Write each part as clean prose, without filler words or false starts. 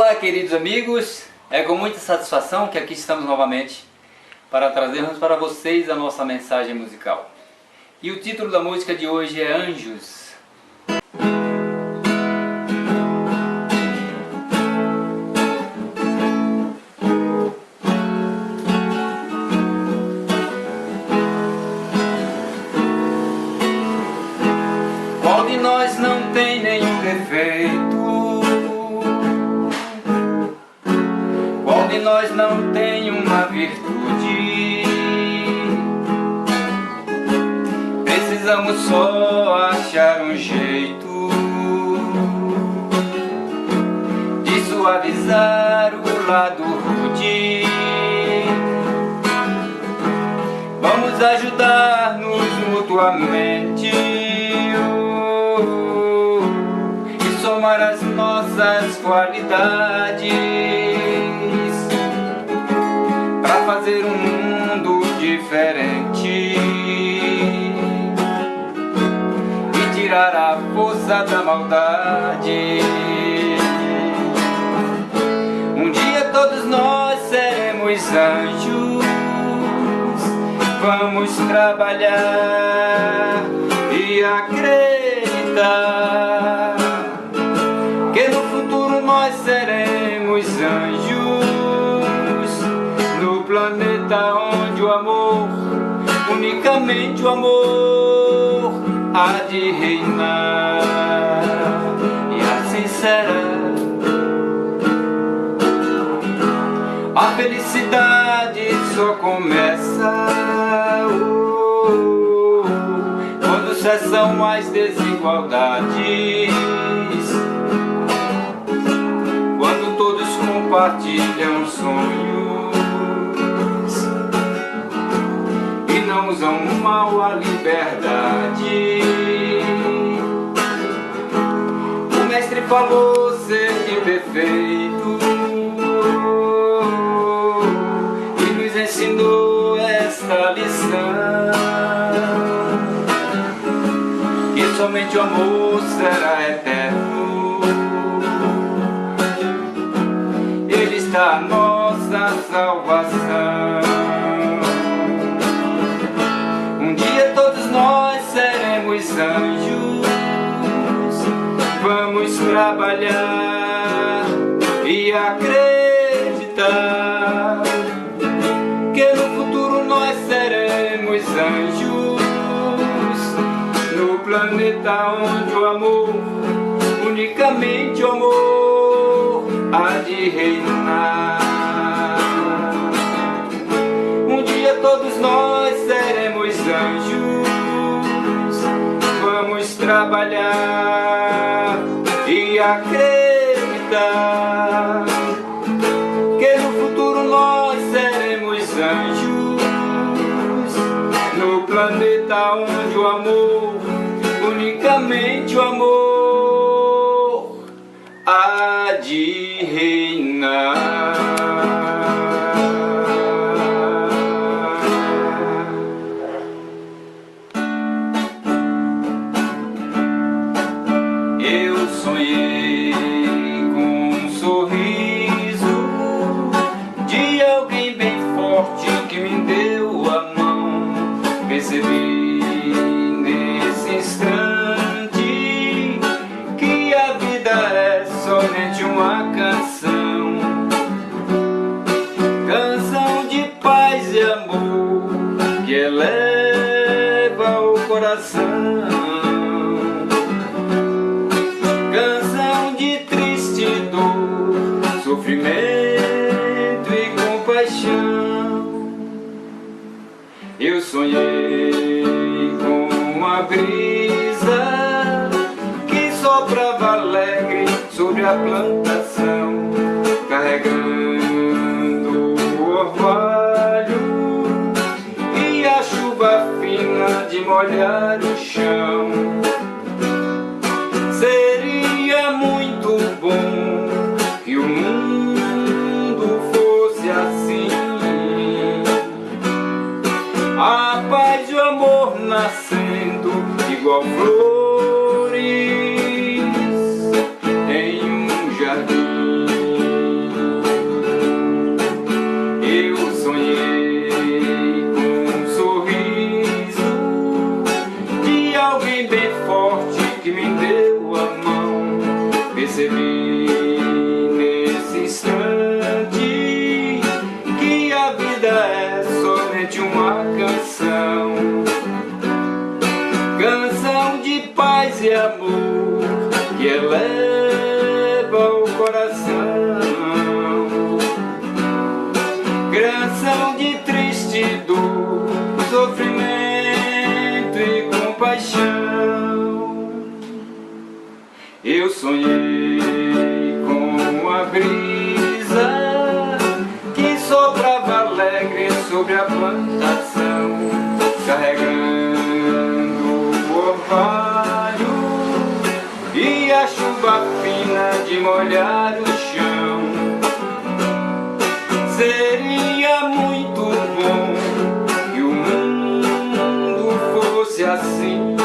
Olá, queridos amigos, é com muita satisfação que aqui estamos novamente para trazermos para vocês a nossa mensagem musical. E o título da música de hoje é Anjos. Qual de nós não tem nenhum defeito? Qual de nós não tem uma virtude? Precisamos só achar um jeito de suavizar o lado rude. Vamos ajudar-nos mutuamente e somar as nossas qualidades para fazer um mundo diferente e tirar a força da maldade. Um dia todos nós seremos anjos. Vamos trabalhar e acreditar que no futuro nós seremos anjos, no planeta onde o amor, unicamente o amor, há de reinar. E assim será. A felicidade só começa quando cessam as desigualdades, quando todos compartilham sonhos e não usam mal a liberdade. O mestre falou ser perfeito e nos ensinou esta lição, que somente o amor será eterno. Ele está a nossa salvação. Um dia todos nós seremos anjos. Vamos trabalhar e acreditar que no futuro nós seremos anjos, no planeta onde o amor, unicamente o amor, há de reinar. Um dia todos nós seremos anjos. Vamos trabalhar e acreditar que no futuro nós seremos anjos, no planeta onde o amor, unicamente o amor, há de reinar. Eu sonhei com um sorriso de alguém bem forte que me deu a mão. Percebi nesse instante que a vida é somente uma canção, canção de paz e amor que eleva o coração, canção de triste dor, sofrimento e compaixão. Eu sonhei com uma brisa que soprava alegre sobre a plantação, carregando o orvalho e a chuva fina de molhar o chão. Seria muito bom que o mundo fosse assim, a paz e o amor nascendo igual flores em um jardim. amor que eleva o coração, canção de triste dor, sofrimento e compaixão. Eu sonhei com a brisa que soprava alegre sobre a plantação, carregando o orvalho e a chuva fina de molhar o chão. Seria muito bom que o mundo fosse assim,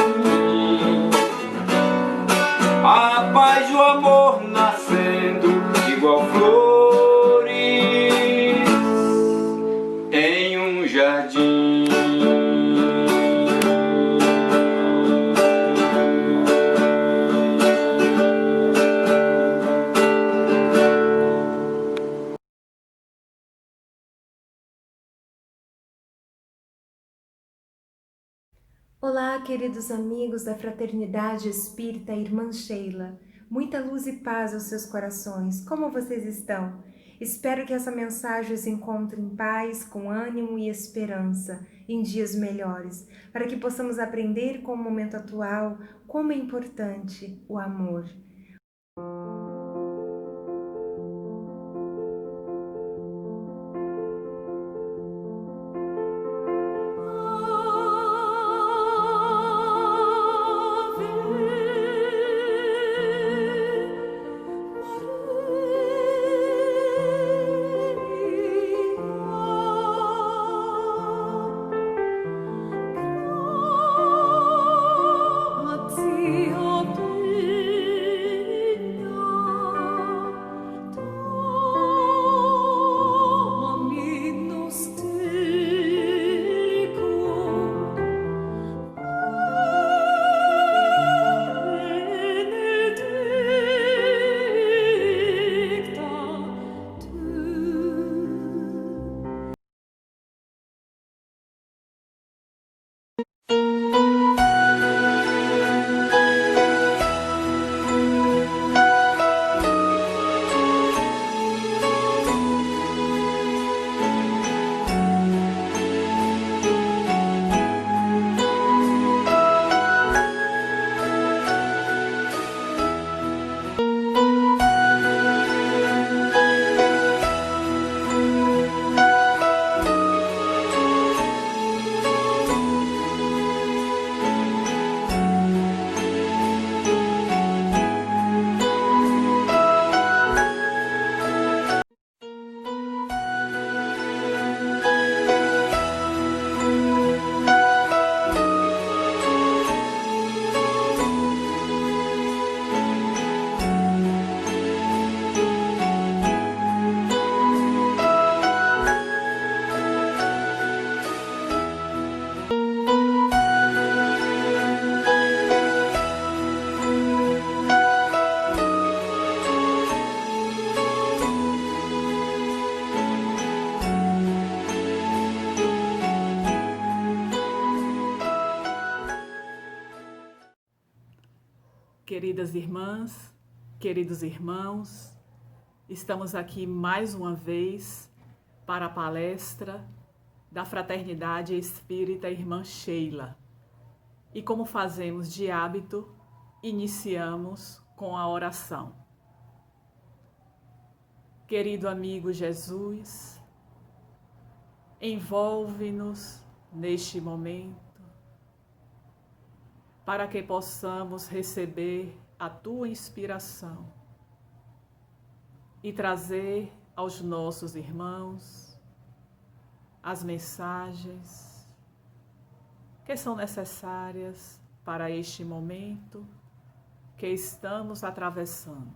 a paz e o amor nascendo igual flores em um jardim. Olá, queridos amigos da Fraternidade Espírita Irmã Sheila. Muita luz e paz aos seus corações. Como vocês estão? Espero que essa mensagem os encontre em paz, com ânimo e esperança, em dias melhores, para que possamos aprender com o momento atual como é importante o amor. Queridas irmãs, queridos irmãos, estamos aqui mais uma vez para a palestra da Fraternidade Espírita Irmã Sheila. E como fazemos de hábito, iniciamos com a oração. Querido amigo Jesus, envolve-nos neste momento, para que possamos receber a Tua inspiração e trazer aos nossos irmãos as mensagens que são necessárias para este momento que estamos atravessando.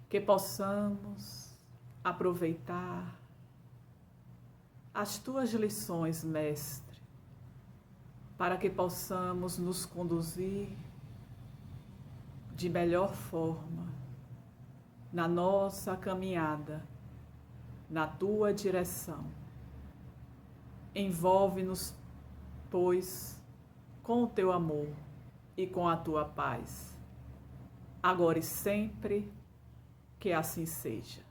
Que possamos aproveitar as Tuas lições, Mestre, para que possamos nos conduzir de melhor forma na nossa caminhada, na Tua direção. Envolve-nos, pois, com o Teu amor e com a tua paz, agora e sempre, que assim seja.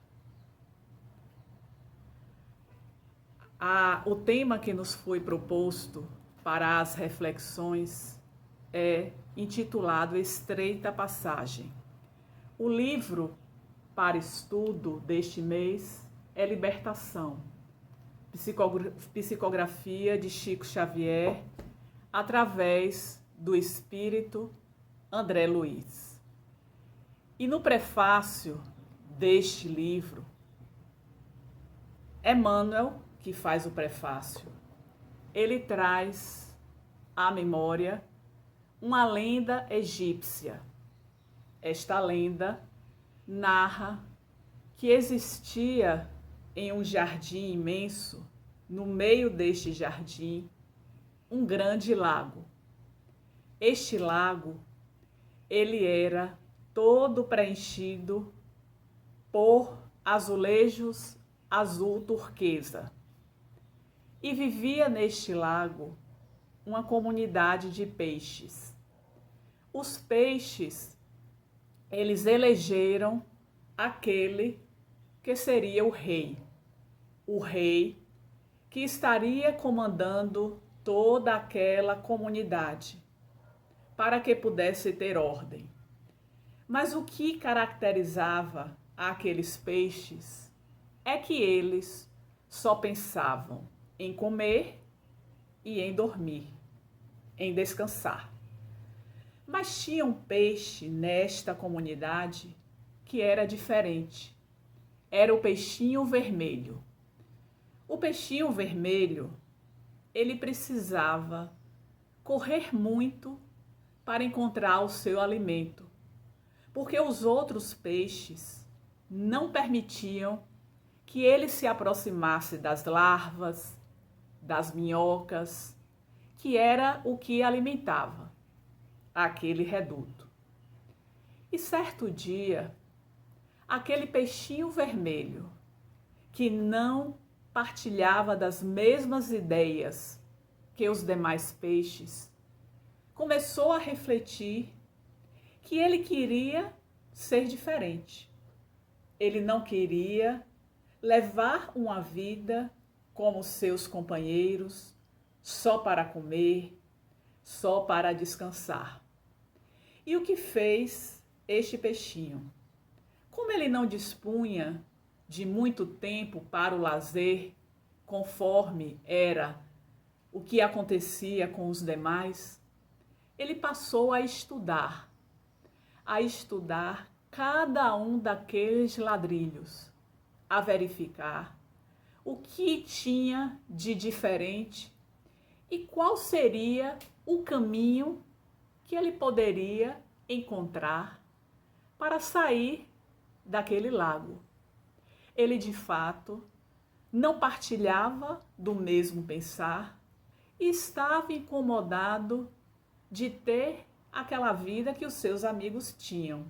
O tema que nos foi proposto para as reflexões é intitulado Estreita Passagem. O livro para estudo deste mês é Libertação, psicografia de Chico Xavier, através do espírito André Luiz. E no prefácio deste livro, Emmanuel, que faz o prefácio, ele traz à memória uma lenda egípcia. Esta lenda narra que existia em um jardim imenso, no meio deste jardim, um grande lago. Este lago, ele era todo preenchido por azulejos azul turquesa. E vivia neste lago uma comunidade de peixes. Os peixes, eles elegeram aquele que seria o rei que estaria comandando toda aquela comunidade, para que pudesse ter ordem. Mas o que caracterizava aqueles peixes é que eles só pensavam em comer e em dormir, em descansar. Mas tinha um peixe nesta comunidade que era diferente. Era o peixinho vermelho. O peixinho vermelho, ele precisava correr muito para encontrar o seu alimento, porque os outros peixes não permitiam que ele se aproximasse das larvas, das minhocas, que era o que alimentava aquele reduto. E certo dia, aquele peixinho vermelho, que não partilhava das mesmas ideias que os demais peixes, começou a refletir que ele queria ser diferente. Ele não queria levar uma vida como seus companheiros, só para comer, só para descansar. E o que fez este peixinho? Como ele não dispunha de muito tempo para o lazer, conforme era o que acontecia com os demais, ele passou a estudar cada um daqueles ladrilhos, a verificar o que tinha de diferente e qual seria o caminho que ele poderia encontrar para sair daquele lago. Ele, de fato, não partilhava do mesmo pensar e estava incomodado de ter aquela vida que os seus amigos tinham.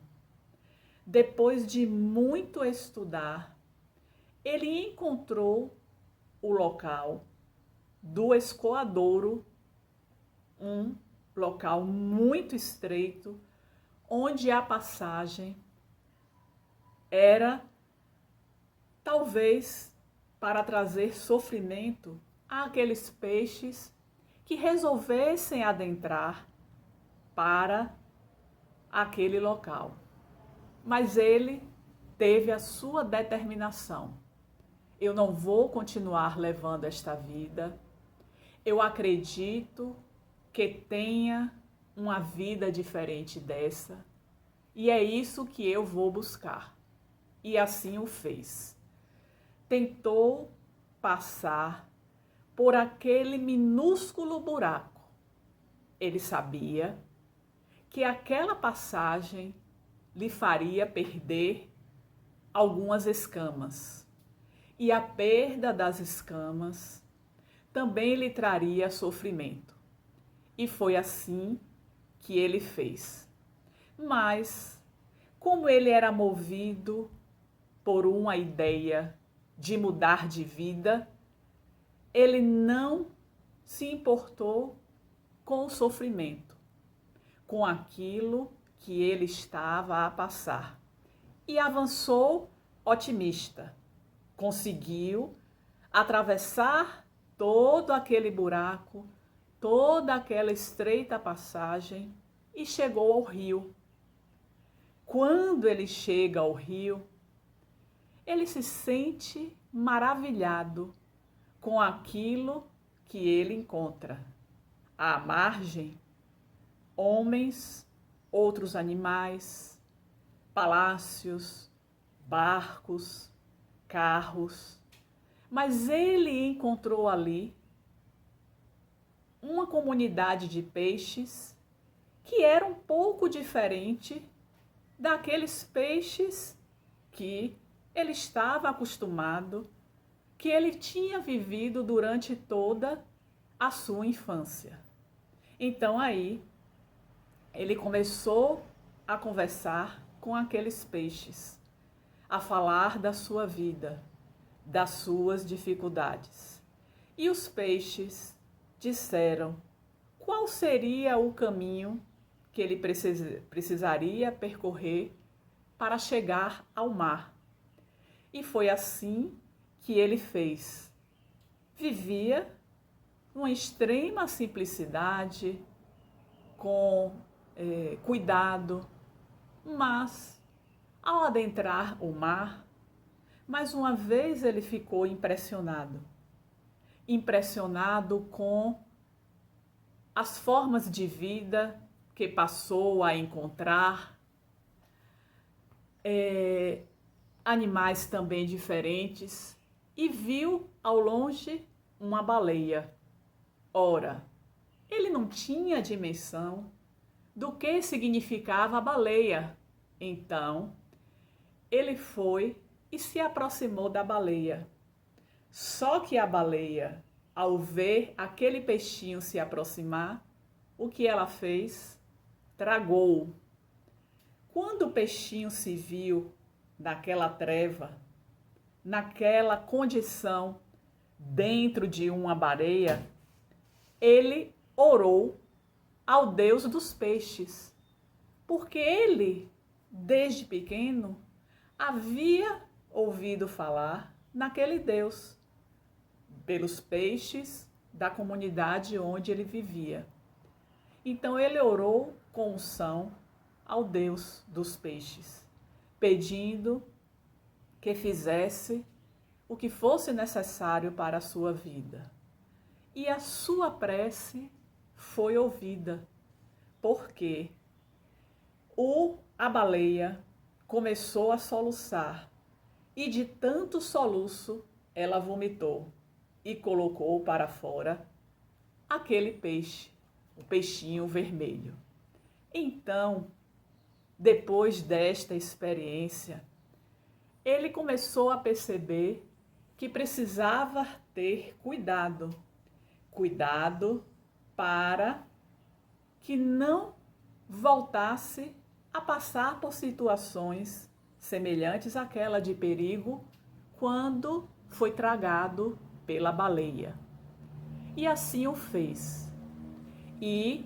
Depois de muito estudar, ele encontrou o local do escoadouro, um local muito estreito, onde a passagem era talvez para trazer sofrimento àqueles peixes que resolvessem adentrar para aquele local. Mas ele teve a sua determinação. Eu não vou continuar levando esta vida. Eu acredito que tenha uma vida diferente dessa. E é isso que eu vou buscar. E assim o fez. Tentou passar por aquele minúsculo buraco. Ele sabia que aquela passagem lhe faria perder algumas escamas. E a perda das escamas também lhe traria sofrimento. E foi assim que ele fez. Mas, como ele era movido por uma ideia de mudar de vida, ele não se importou com o sofrimento. com aquilo que ele estava a passar e avançou otimista. Conseguiu atravessar todo aquele buraco, toda aquela estreita passagem e chegou ao rio. Quando ele chega ao rio, ele se sente maravilhado com aquilo que ele encontra. À margem, homens, outros animais, palácios, barcos, carros. Mas ele encontrou ali uma comunidade de peixes que era um pouco diferente daqueles peixes que ele estava acostumado, que ele tinha vivido durante toda a sua infância. Então aí ele começou a conversar com aqueles peixes, a falar da sua vida, das suas dificuldades. E os peixes disseram qual seria o caminho que ele precisaria percorrer para chegar ao mar. E foi assim que ele fez. Vivia numa extrema simplicidade, com cuidado, mas ao adentrar o mar, mais uma vez ele ficou impressionado com as formas de vida que passou a encontrar, animais também diferentes, e viu ao longe uma baleia. Ora, ele não tinha dimensão do que significava a baleia. Então, ele foi e se aproximou da baleia. Só que a baleia, ao ver aquele peixinho se aproximar, o que ela fez? Tragou-o. Quando o peixinho se viu naquela treva, naquela condição, dentro de uma baleia, ele orou ao Deus dos peixes, porque ele, desde pequeno, havia ouvido falar naquele Deus, pelos peixes da comunidade onde ele vivia. Então ele orou com unção ao Deus dos peixes, pedindo que fizesse o que fosse necessário para a sua vida. E a sua prece foi ouvida, porque a baleia começou a soluçar, e de tanto soluço ela vomitou e colocou para fora aquele peixe, o peixinho vermelho. Então, depois desta experiência, ele começou a perceber que precisava ter cuidado para que não voltasse a passar por situações semelhantes àquela de perigo quando foi tragado pela baleia. E assim o fez. E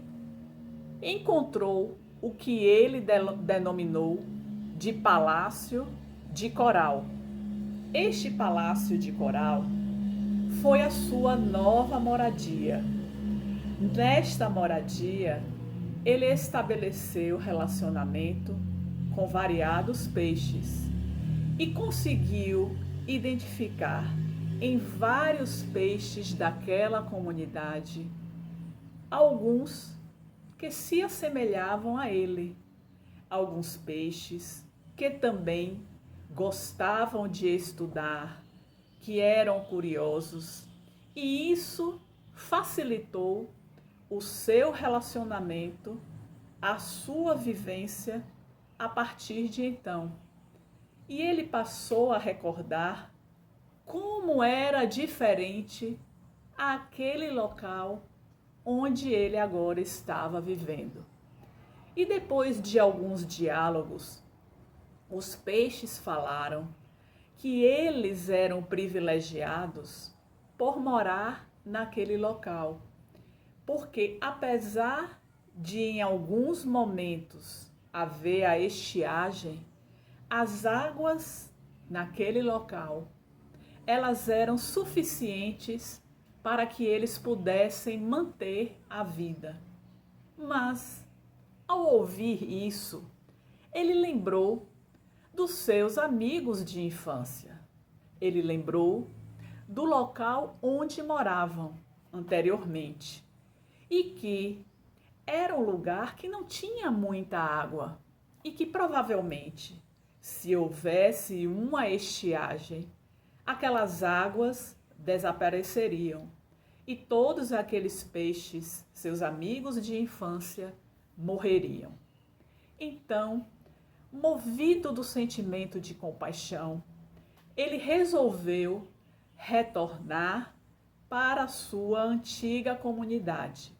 encontrou o que ele denominou de palácio de coral. Este palácio de coral foi a sua nova moradia. Nesta moradia, ele estabeleceu relacionamento com variados peixes e conseguiu identificar em vários peixes daquela comunidade alguns que se assemelhavam a ele, alguns peixes que também gostavam de estudar, que eram curiosos, e isso facilitou o seu relacionamento, a sua vivência a partir de então. E ele passou a recordar como era diferente aquele local onde ele agora estava vivendo. E depois de alguns diálogos, os peixes falaram que eles eram privilegiados por morar naquele local, porque apesar de em alguns momentos haver a estiagem, as águas naquele local, elas eram suficientes para que eles pudessem manter a vida. Mas, ao ouvir isso, ele lembrou dos seus amigos de infância. Ele lembrou do local onde moravam anteriormente e que era um lugar que não tinha muita água e que provavelmente, se houvesse uma estiagem, aquelas águas desapareceriam e todos aqueles peixes, seus amigos de infância, morreriam. Então, movido do sentimento de compaixão, ele resolveu retornar para a sua antiga comunidade.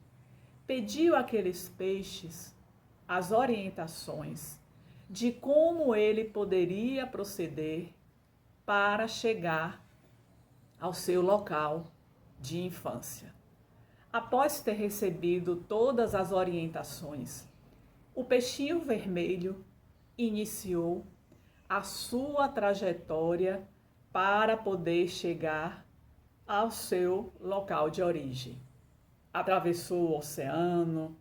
Pediu àqueles peixes as orientações de como ele poderia proceder para chegar ao seu local de infância. Após ter recebido todas as orientações, o peixinho vermelho iniciou a sua trajetória para poder chegar ao seu local de origem. Atravessou o oceano,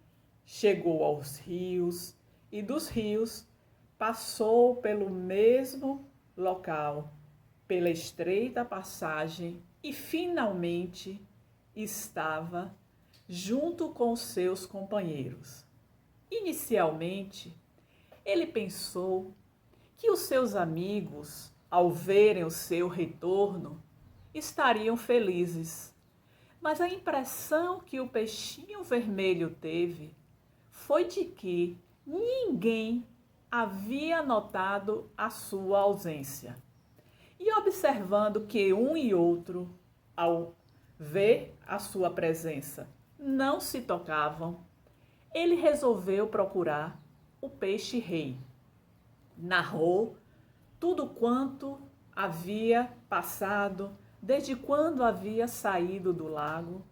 chegou aos rios e dos rios passou pelo mesmo local, pela estreita passagem e finalmente estava junto com seus companheiros. Inicialmente, ele pensou que os seus amigos, ao verem o seu retorno, estariam felizes. Mas a impressão que o peixinho vermelho teve foi de que ninguém havia notado a sua ausência. E observando que um e outro, ao ver a sua presença, não se tocavam, ele resolveu procurar o peixe-rei. Narrou tudo quanto havia passado, desde quando havia saído do lago,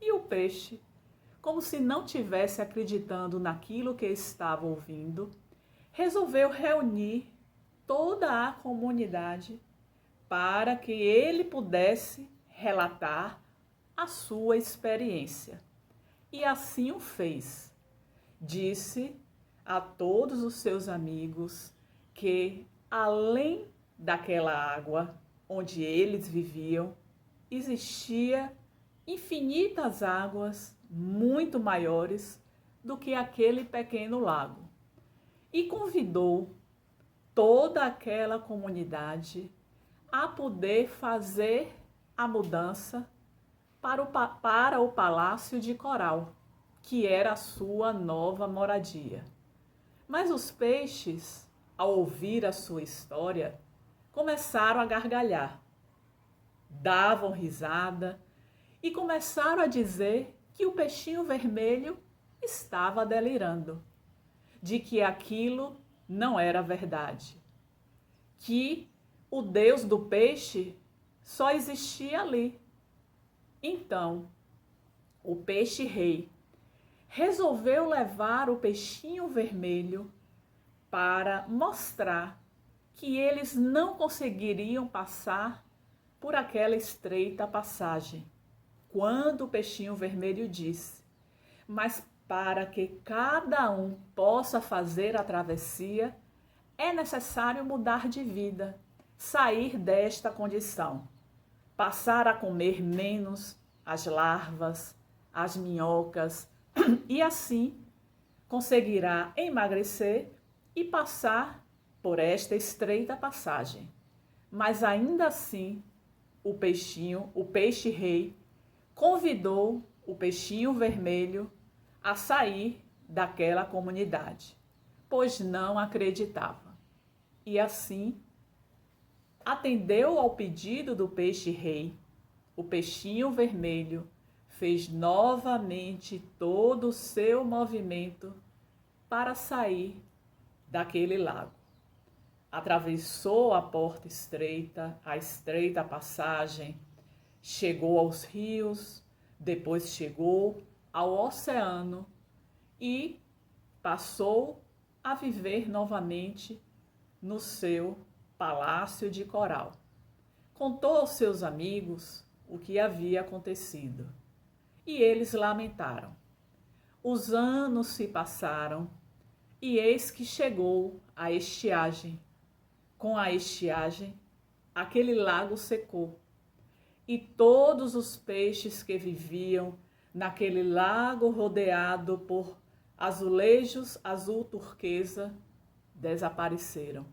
e o peixe, como se não tivesse acreditando naquilo que estava ouvindo, resolveu reunir toda a comunidade para que ele pudesse relatar a sua experiência. E assim o fez. Disse a todos os seus amigos que, além daquela água onde eles viviam, existia infinitas águas muito maiores do que aquele pequeno lago. E convidou toda aquela comunidade a poder fazer a mudança para o Palácio de Coral, que era a sua nova moradia. Mas os peixes, ao ouvir a sua história, começaram a gargalhar, davam risada e começaram a dizer que o peixinho vermelho estava delirando, de que aquilo não era verdade, que o Deus do peixe só existia ali. Então, o peixe-rei resolveu levar o peixinho vermelho para mostrar que eles não conseguiriam passar por aquela estreita passagem, quando o peixinho vermelho disse: mas para que cada um possa fazer a travessia, é necessário mudar de vida, sair desta condição, passar a comer menos as larvas, as minhocas, e assim conseguirá emagrecer e passar por esta estreita passagem. Mas ainda assim, o peixe-rei, convidou o peixinho vermelho a sair daquela comunidade, pois não acreditava. E assim, atendeu ao pedido do peixe-rei. O peixinho vermelho fez novamente todo o seu movimento para sair daquele lago. Atravessou a porta estreita, a estreita passagem, chegou aos rios, depois chegou ao oceano e passou a viver novamente no seu palácio de coral. Contou aos seus amigos o que havia acontecido e eles lamentaram. Os anos se passaram e eis que chegou a estiagem. Com a estiagem, aquele lago secou e todos os peixes que viviam naquele lago rodeado por azulejos azul turquesa desapareceram.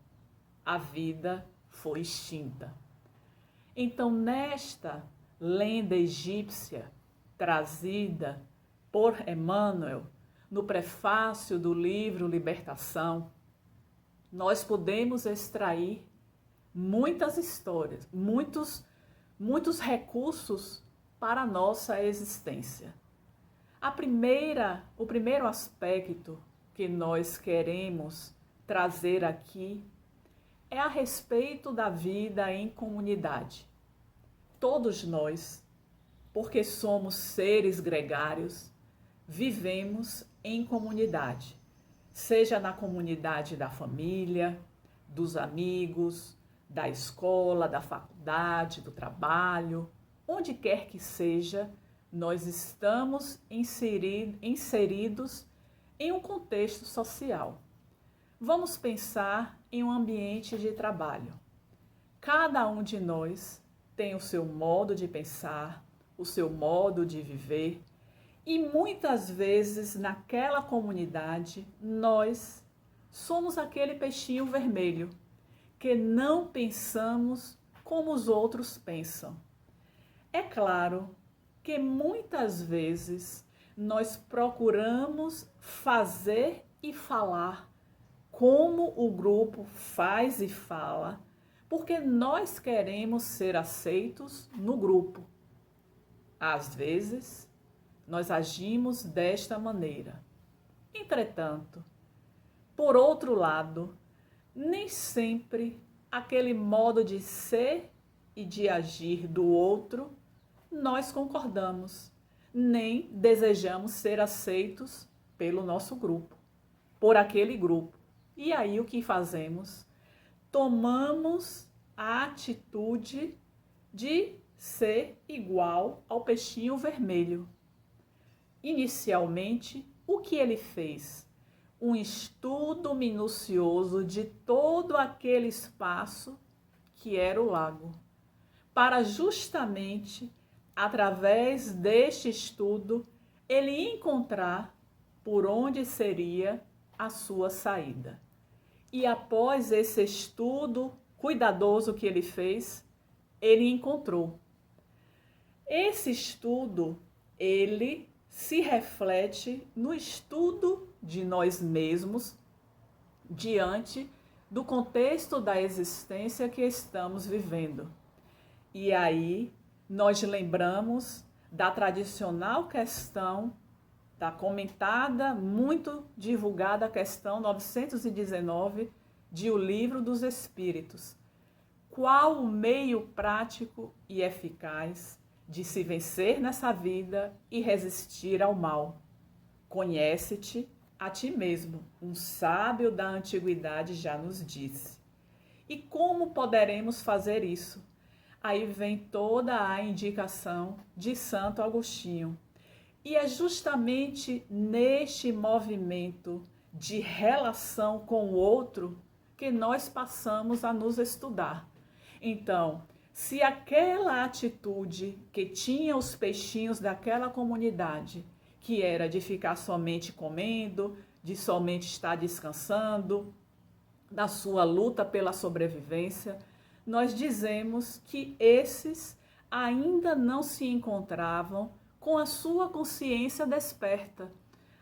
A vida foi extinta. Então, nesta lenda egípcia trazida por Emmanuel no prefácio do livro Libertação, nós podemos extrair muitas histórias, muitos recursos para a nossa existência. O primeiro aspecto que nós queremos trazer aqui é a respeito da vida em comunidade. Todos nós, porque somos seres gregários, vivemos em comunidade, seja na comunidade da família, dos amigos, da escola, da faculdade, do trabalho, onde quer que seja, nós estamos inseridos em um contexto social. Vamos pensar em um ambiente de trabalho. Cada um de nós tem o seu modo de pensar, o seu modo de viver, e muitas vezes naquela comunidade nós somos aquele peixinho vermelho que não pensamos como os outros pensam. É claro que muitas vezes nós procuramos fazer e falar como o grupo faz e fala, porque nós queremos ser aceitos no grupo. Às vezes, nós agimos desta maneira. Entretanto, por outro lado, nem sempre aquele modo de ser e de agir do outro nós concordamos, nem desejamos ser aceitos pelo nosso grupo, por aquele grupo. E aí o que fazemos? Tomamos a atitude de ser igual ao peixinho vermelho. Inicialmente, o que ele fez? Um estudo minucioso de todo aquele espaço que era o lago, para justamente, através deste estudo, ele encontrar por onde seria a sua saída. E após esse estudo cuidadoso que ele fez, ele encontrou. Esse estudo, ele se reflete no estudo de nós mesmos diante do contexto da existência que estamos vivendo. E aí nós lembramos da tradicional questão, da comentada, muito divulgada questão 919 de O Livro dos Espíritos. Qual o meio prático e eficaz de se vencer nessa vida e resistir ao mal? Conhece-te a ti mesmo, um sábio da antiguidade já nos disse. E como poderemos fazer isso? Aí vem toda a indicação de Santo Agostinho. E é justamente neste movimento de relação com o outro que nós passamos a nos estudar. Então, se aquela atitude que tinha os peixinhos daquela comunidade, que era de ficar somente comendo, de somente estar descansando, da sua luta pela sobrevivência, nós dizemos que esses ainda não se encontravam com a sua consciência desperta.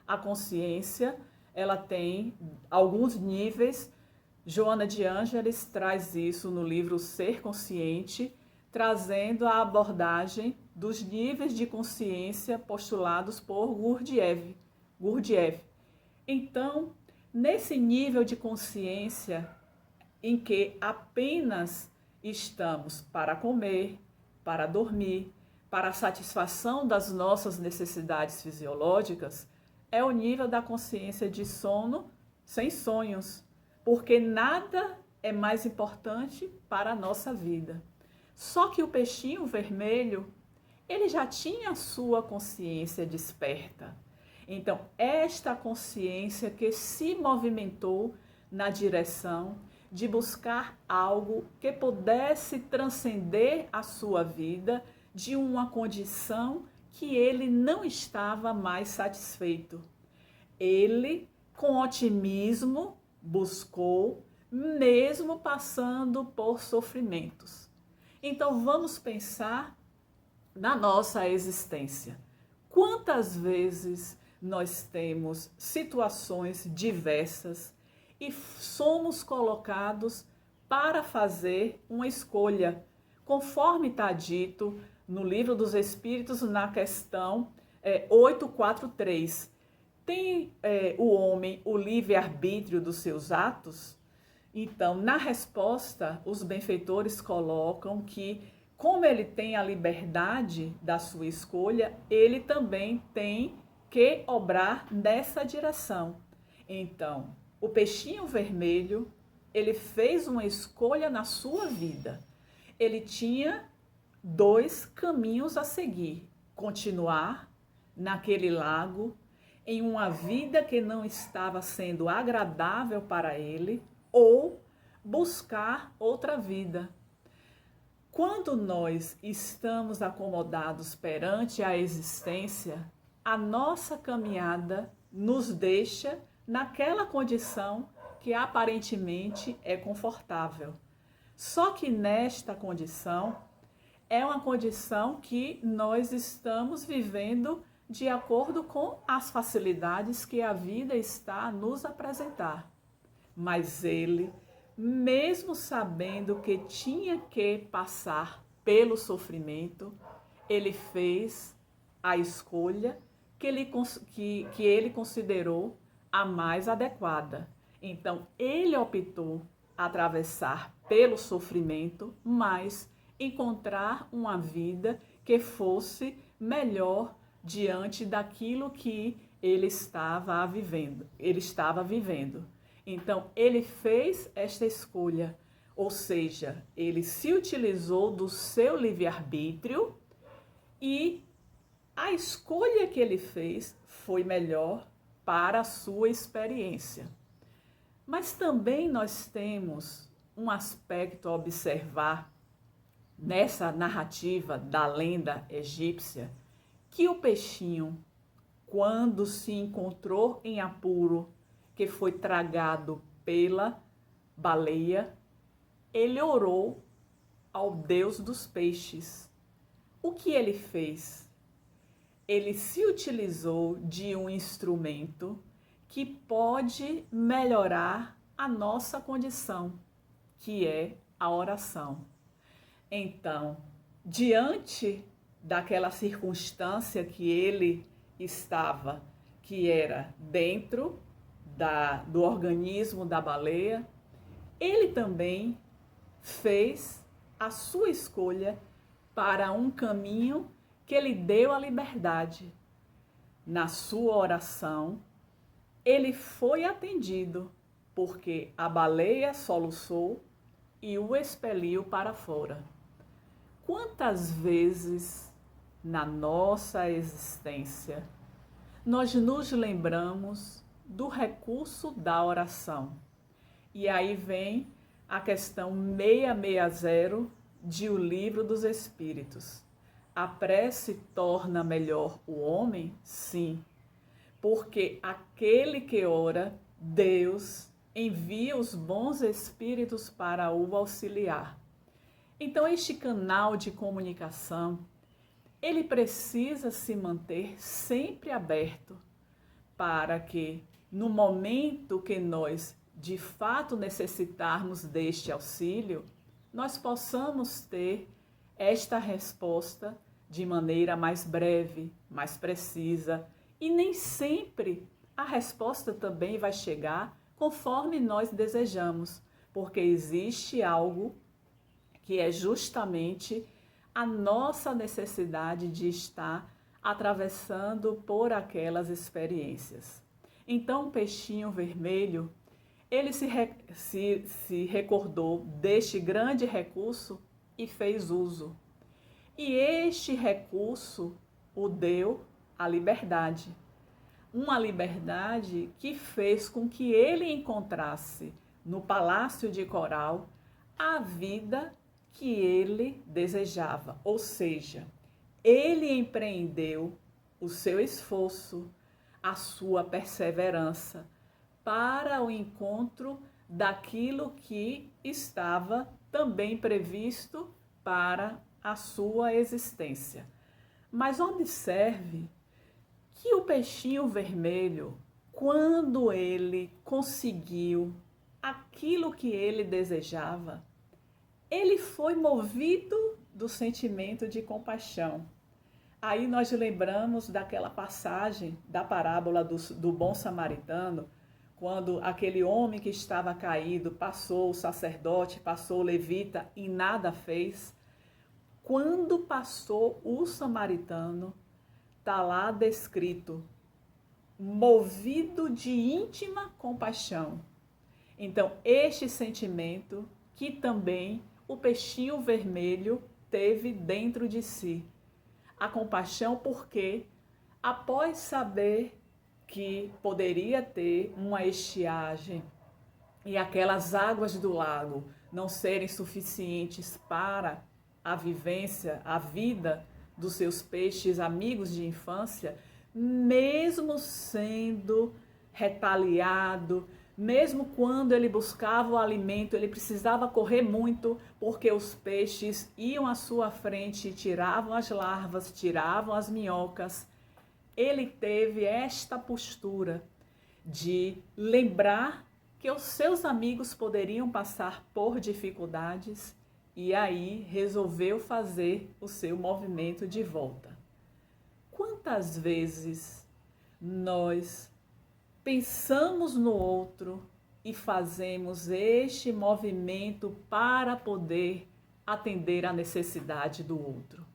A consciência, ela tem alguns níveis. Joana de Ângeles traz isso no livro Ser Consciente, trazendo a abordagem dos níveis de consciência postulados por Gurdjieff. Então, nesse nível de consciência em que apenas estamos para comer, para dormir, para a satisfação das nossas necessidades fisiológicas, é o nível da consciência de sono sem sonhos, porque nada é mais importante para a nossa vida. Só que o peixinho vermelho, ele já tinha a sua consciência desperta. Então, esta consciência que se movimentou na direção de buscar algo que pudesse transcender a sua vida de uma condição que ele não estava mais satisfeito. Ele, com otimismo, buscou, mesmo passando por sofrimentos. Então, vamos pensar na nossa existência. Quantas vezes nós temos situações diversas e somos colocados para fazer uma escolha, conforme está dito no Livro dos Espíritos, na questão 843. Tem o homem o livre-arbítrio dos seus atos? Então, na resposta, os benfeitores colocam que, como ele tem a liberdade da sua escolha, ele também tem que obrar nessa direção. Então, o peixinho vermelho, ele fez uma escolha na sua vida. Ele tinha 2 caminhos a seguir: continuar naquele lago, em uma vida que não estava sendo agradável para ele, ou buscar outra vida. Quando nós estamos acomodados perante a existência, a nossa caminhada nos deixa naquela condição que aparentemente é confortável. Só que nesta condição, é uma condição que nós estamos vivendo de acordo com as facilidades que a vida está a nos apresentar. Mas ele, mesmo sabendo que tinha que passar pelo sofrimento, ele fez a escolha que ele considerou a mais adequada. Então, ele optou atravessar pelo sofrimento, mas encontrar uma vida que fosse melhor diante daquilo que ele estava vivendo. Então, ele fez esta escolha, ou seja, ele se utilizou do seu livre-arbítrio e a escolha que ele fez foi melhor para a sua experiência. Mas também nós temos um aspecto a observar nessa narrativa da lenda egípcia, que o peixinho, quando se encontrou em apuro, que foi tragado pela baleia, ele orou ao Deus dos peixes. O que ele fez? Ele se utilizou de um instrumento que pode melhorar a nossa condição, que é a oração. Então, diante daquela circunstância que ele estava, que era dentro do organismo da baleia, ele também fez a sua escolha para um caminho que lhe deu a liberdade. Na sua oração, ele foi atendido, porque a baleia soluçou e o expeliu para fora. Quantas vezes na nossa existência nós nos lembramos do recurso da oração? E aí vem a questão 660 de O Livro dos Espíritos. A prece torna melhor o homem? Sim, porque aquele que ora, Deus envia os bons espíritos para o auxiliar. Então, este canal de comunicação, ele precisa se manter sempre aberto para que, no momento que nós, de fato, necessitarmos deste auxílio, nós possamos ter esta resposta de maneira mais breve, mais precisa. E nem sempre a resposta também vai chegar conforme nós desejamos, porque existe algo que é justamente a nossa necessidade de estar atravessando por aquelas experiências. Então o peixinho vermelho, ele se recordou deste grande recurso e fez uso. E este recurso o deu a liberdade. Uma liberdade que fez com que ele encontrasse no palácio de coral a vida que ele desejava. Ou seja, ele empreendeu o seu esforço, a sua perseverança para o encontro daquilo que estava também previsto para a sua existência. Mas observe que o peixinho vermelho, quando ele conseguiu aquilo que ele desejava, ele foi movido do sentimento de compaixão. Aí nós lembramos daquela passagem da parábola do bom samaritano, quando aquele homem que estava caído passou o sacerdote, passou o levita e nada fez. Quando passou o samaritano, está lá descrito, movido de íntima compaixão. Então, este sentimento que também o peixinho vermelho teve dentro de si. A compaixão porque, após saber que poderia ter uma estiagem e aquelas águas do lago não serem suficientes para a vivência, a vida dos seus peixes amigos de infância, mesmo sendo retaliado, mesmo quando ele buscava o alimento, ele precisava correr muito, porque os peixes iam à sua frente, tiravam as larvas, tiravam as minhocas. Ele teve esta postura de lembrar que os seus amigos poderiam passar por dificuldades e aí resolveu fazer o seu movimento de volta. Quantas vezes nós pensamos no outro e fazemos este movimento para poder atender a necessidade do outro?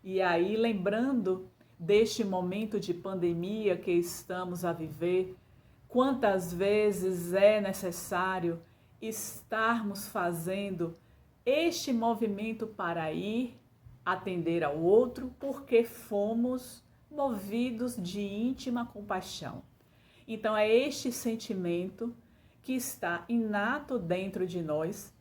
E aí, lembrando deste momento de pandemia que estamos a viver, quantas vezes é necessário estarmos fazendo este movimento para ir atender ao outro, porque fomos movidos de íntima compaixão. Então é este sentimento que está inato dentro de nós,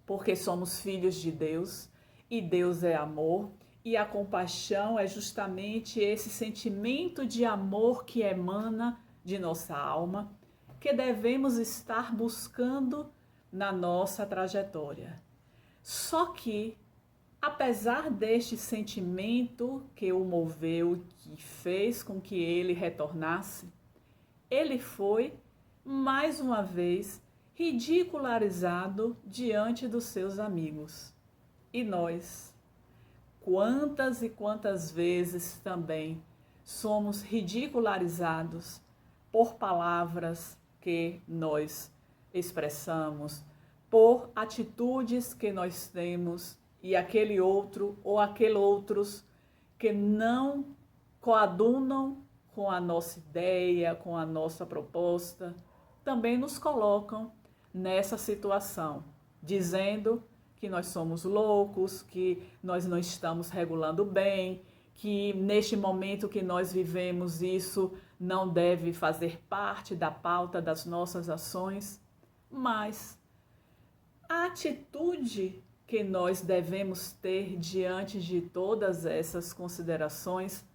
porque somos filhos de Deus e Deus é amor, e a compaixão é justamente esse sentimento de amor que emana de nossa alma, que devemos estar buscando na nossa trajetória. Só que, apesar deste sentimento que o moveu, que fez com que ele retornasse, ele foi, mais uma vez, ridicularizado diante dos seus amigos. E nós, quantas e quantas vezes também somos ridicularizados por palavras que nós expressamos, por atitudes que nós temos e aquele outro ou aqueles outros que não coadunam com a nossa ideia, com a nossa proposta, também nos colocam nessa situação, dizendo que nós somos loucos, que nós não estamos regulando bem, que neste momento que nós vivemos isso não deve fazer parte da pauta das nossas ações, mas a atitude que nós devemos ter diante de todas essas considerações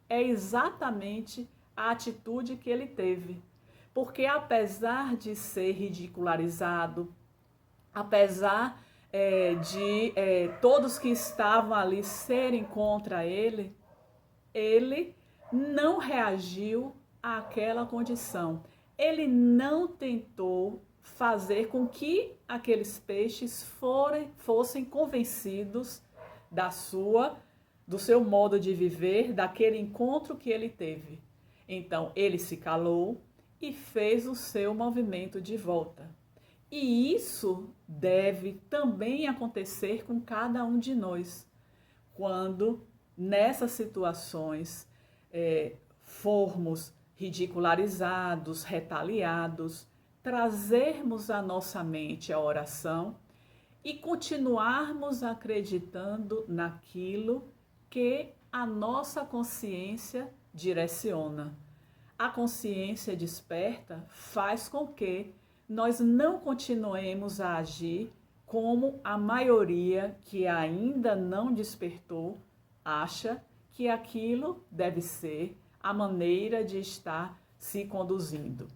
é exatamente a atitude que ele teve. Porque apesar de ser ridicularizado, apesar de todos que estavam ali serem contra ele, ele não reagiu àquela condição. Ele não tentou fazer com que aqueles peixes fossem convencidos do seu modo de viver, daquele encontro que ele teve. Então, ele se calou e fez o seu movimento de volta. E isso deve também acontecer com cada um de nós, quando nessas situações formos ridicularizados, retaliados, trazermos à nossa mente a oração e continuarmos acreditando naquilo que a nossa consciência direciona. A consciência desperta faz com que nós não continuemos a agir como a maioria que ainda não despertou acha que aquilo deve ser a maneira de estar se conduzindo.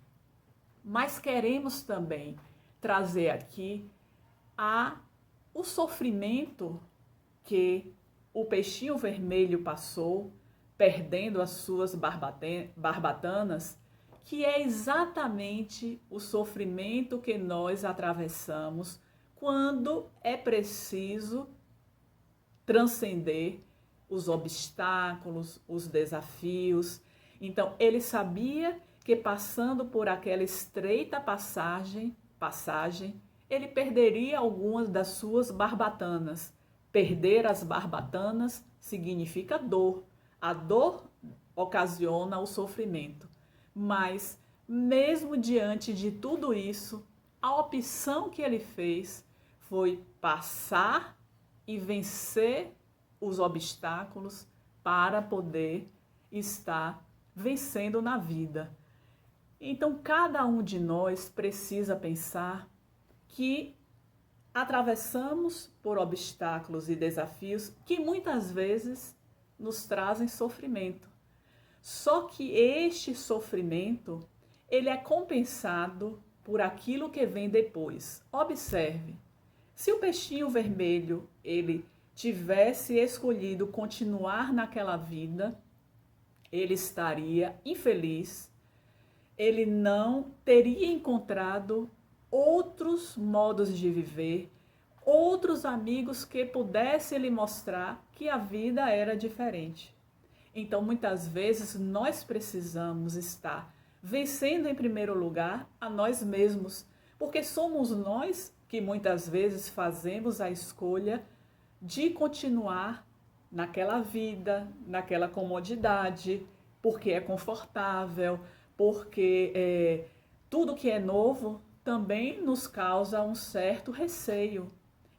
Mas queremos também trazer aqui o sofrimento que o peixinho vermelho passou, perdendo as suas barbatanas, que é exatamente o sofrimento que nós atravessamos quando é preciso transcender os obstáculos, os desafios. Então, ele sabia que passando por aquela estreita passagem, ele perderia algumas das suas barbatanas. Perder as barbatanas significa dor. A dor ocasiona o sofrimento. Mas, mesmo diante de tudo isso, a opção que ele fez foi passar e vencer os obstáculos para poder estar vencendo na vida. Então, cada um de nós precisa pensar que atravessamos por obstáculos e desafios que muitas vezes nos trazem sofrimento. Só que este sofrimento, ele é compensado por aquilo que vem depois. Observe, se o peixinho vermelho, ele tivesse escolhido continuar naquela vida, ele estaria infeliz, ele não teria encontrado outros modos de viver, outros amigos que pudessem lhe mostrar que a vida era diferente. Então, muitas vezes, nós precisamos estar vencendo em primeiro lugar a nós mesmos, porque somos nós que muitas vezes fazemos a escolha de continuar naquela vida, naquela comodidade, porque é confortável, porque tudo que é novo também nos causa um certo receio.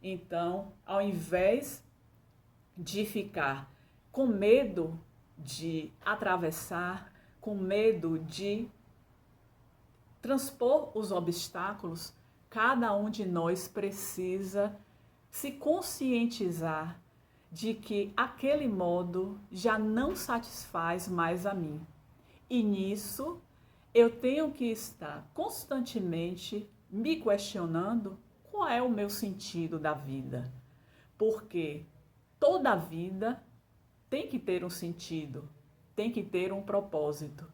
Então, ao invés de ficar com medo de atravessar, com medo de transpor os obstáculos, cada um de nós precisa se conscientizar de que aquele modo já não satisfaz mais a mim. E nisso eu tenho que estar constantemente me questionando qual é o meu sentido da vida. Porque toda vida tem que ter um sentido, tem que ter um propósito.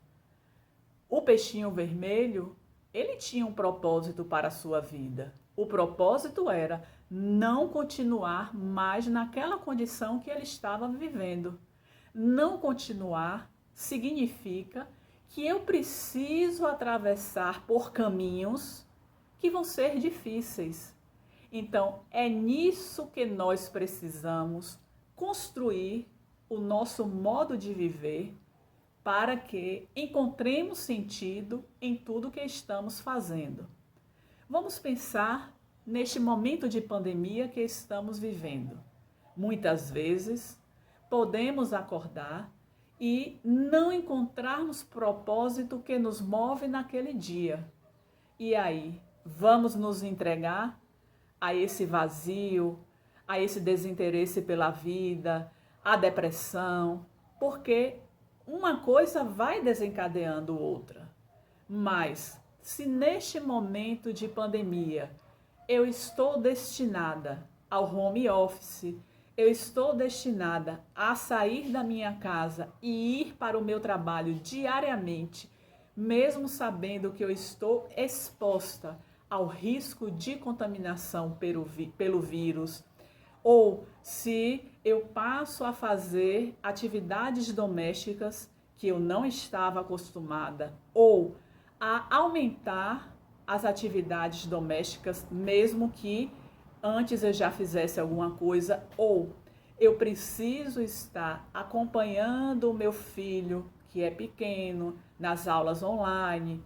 O peixinho vermelho, ele tinha um propósito para a sua vida. O propósito era não continuar mais naquela condição que ele estava vivendo. Não continuar significa que eu preciso atravessar por caminhos que vão ser difíceis. Então, é nisso que nós precisamos construir o nosso modo de viver para que encontremos sentido em tudo que estamos fazendo. Vamos pensar neste momento de pandemia que estamos vivendo. Muitas vezes podemos acordar e não encontrarmos propósito que nos move naquele dia. E aí, vamos nos entregar a esse vazio, a esse desinteresse pela vida, à depressão, porque uma coisa vai desencadeando outra. Mas, se neste momento de pandemia eu estou destinada ao home office, eu estou destinada a sair da minha casa e ir para o meu trabalho diariamente, mesmo sabendo que eu estou exposta ao risco de contaminação pelo vírus, ou se eu passo a fazer atividades domésticas que eu não estava acostumada, ou a aumentar as atividades domésticas, mesmo que antes eu já fizesse alguma coisa, ou eu preciso estar acompanhando o meu filho, que é pequeno, nas aulas online,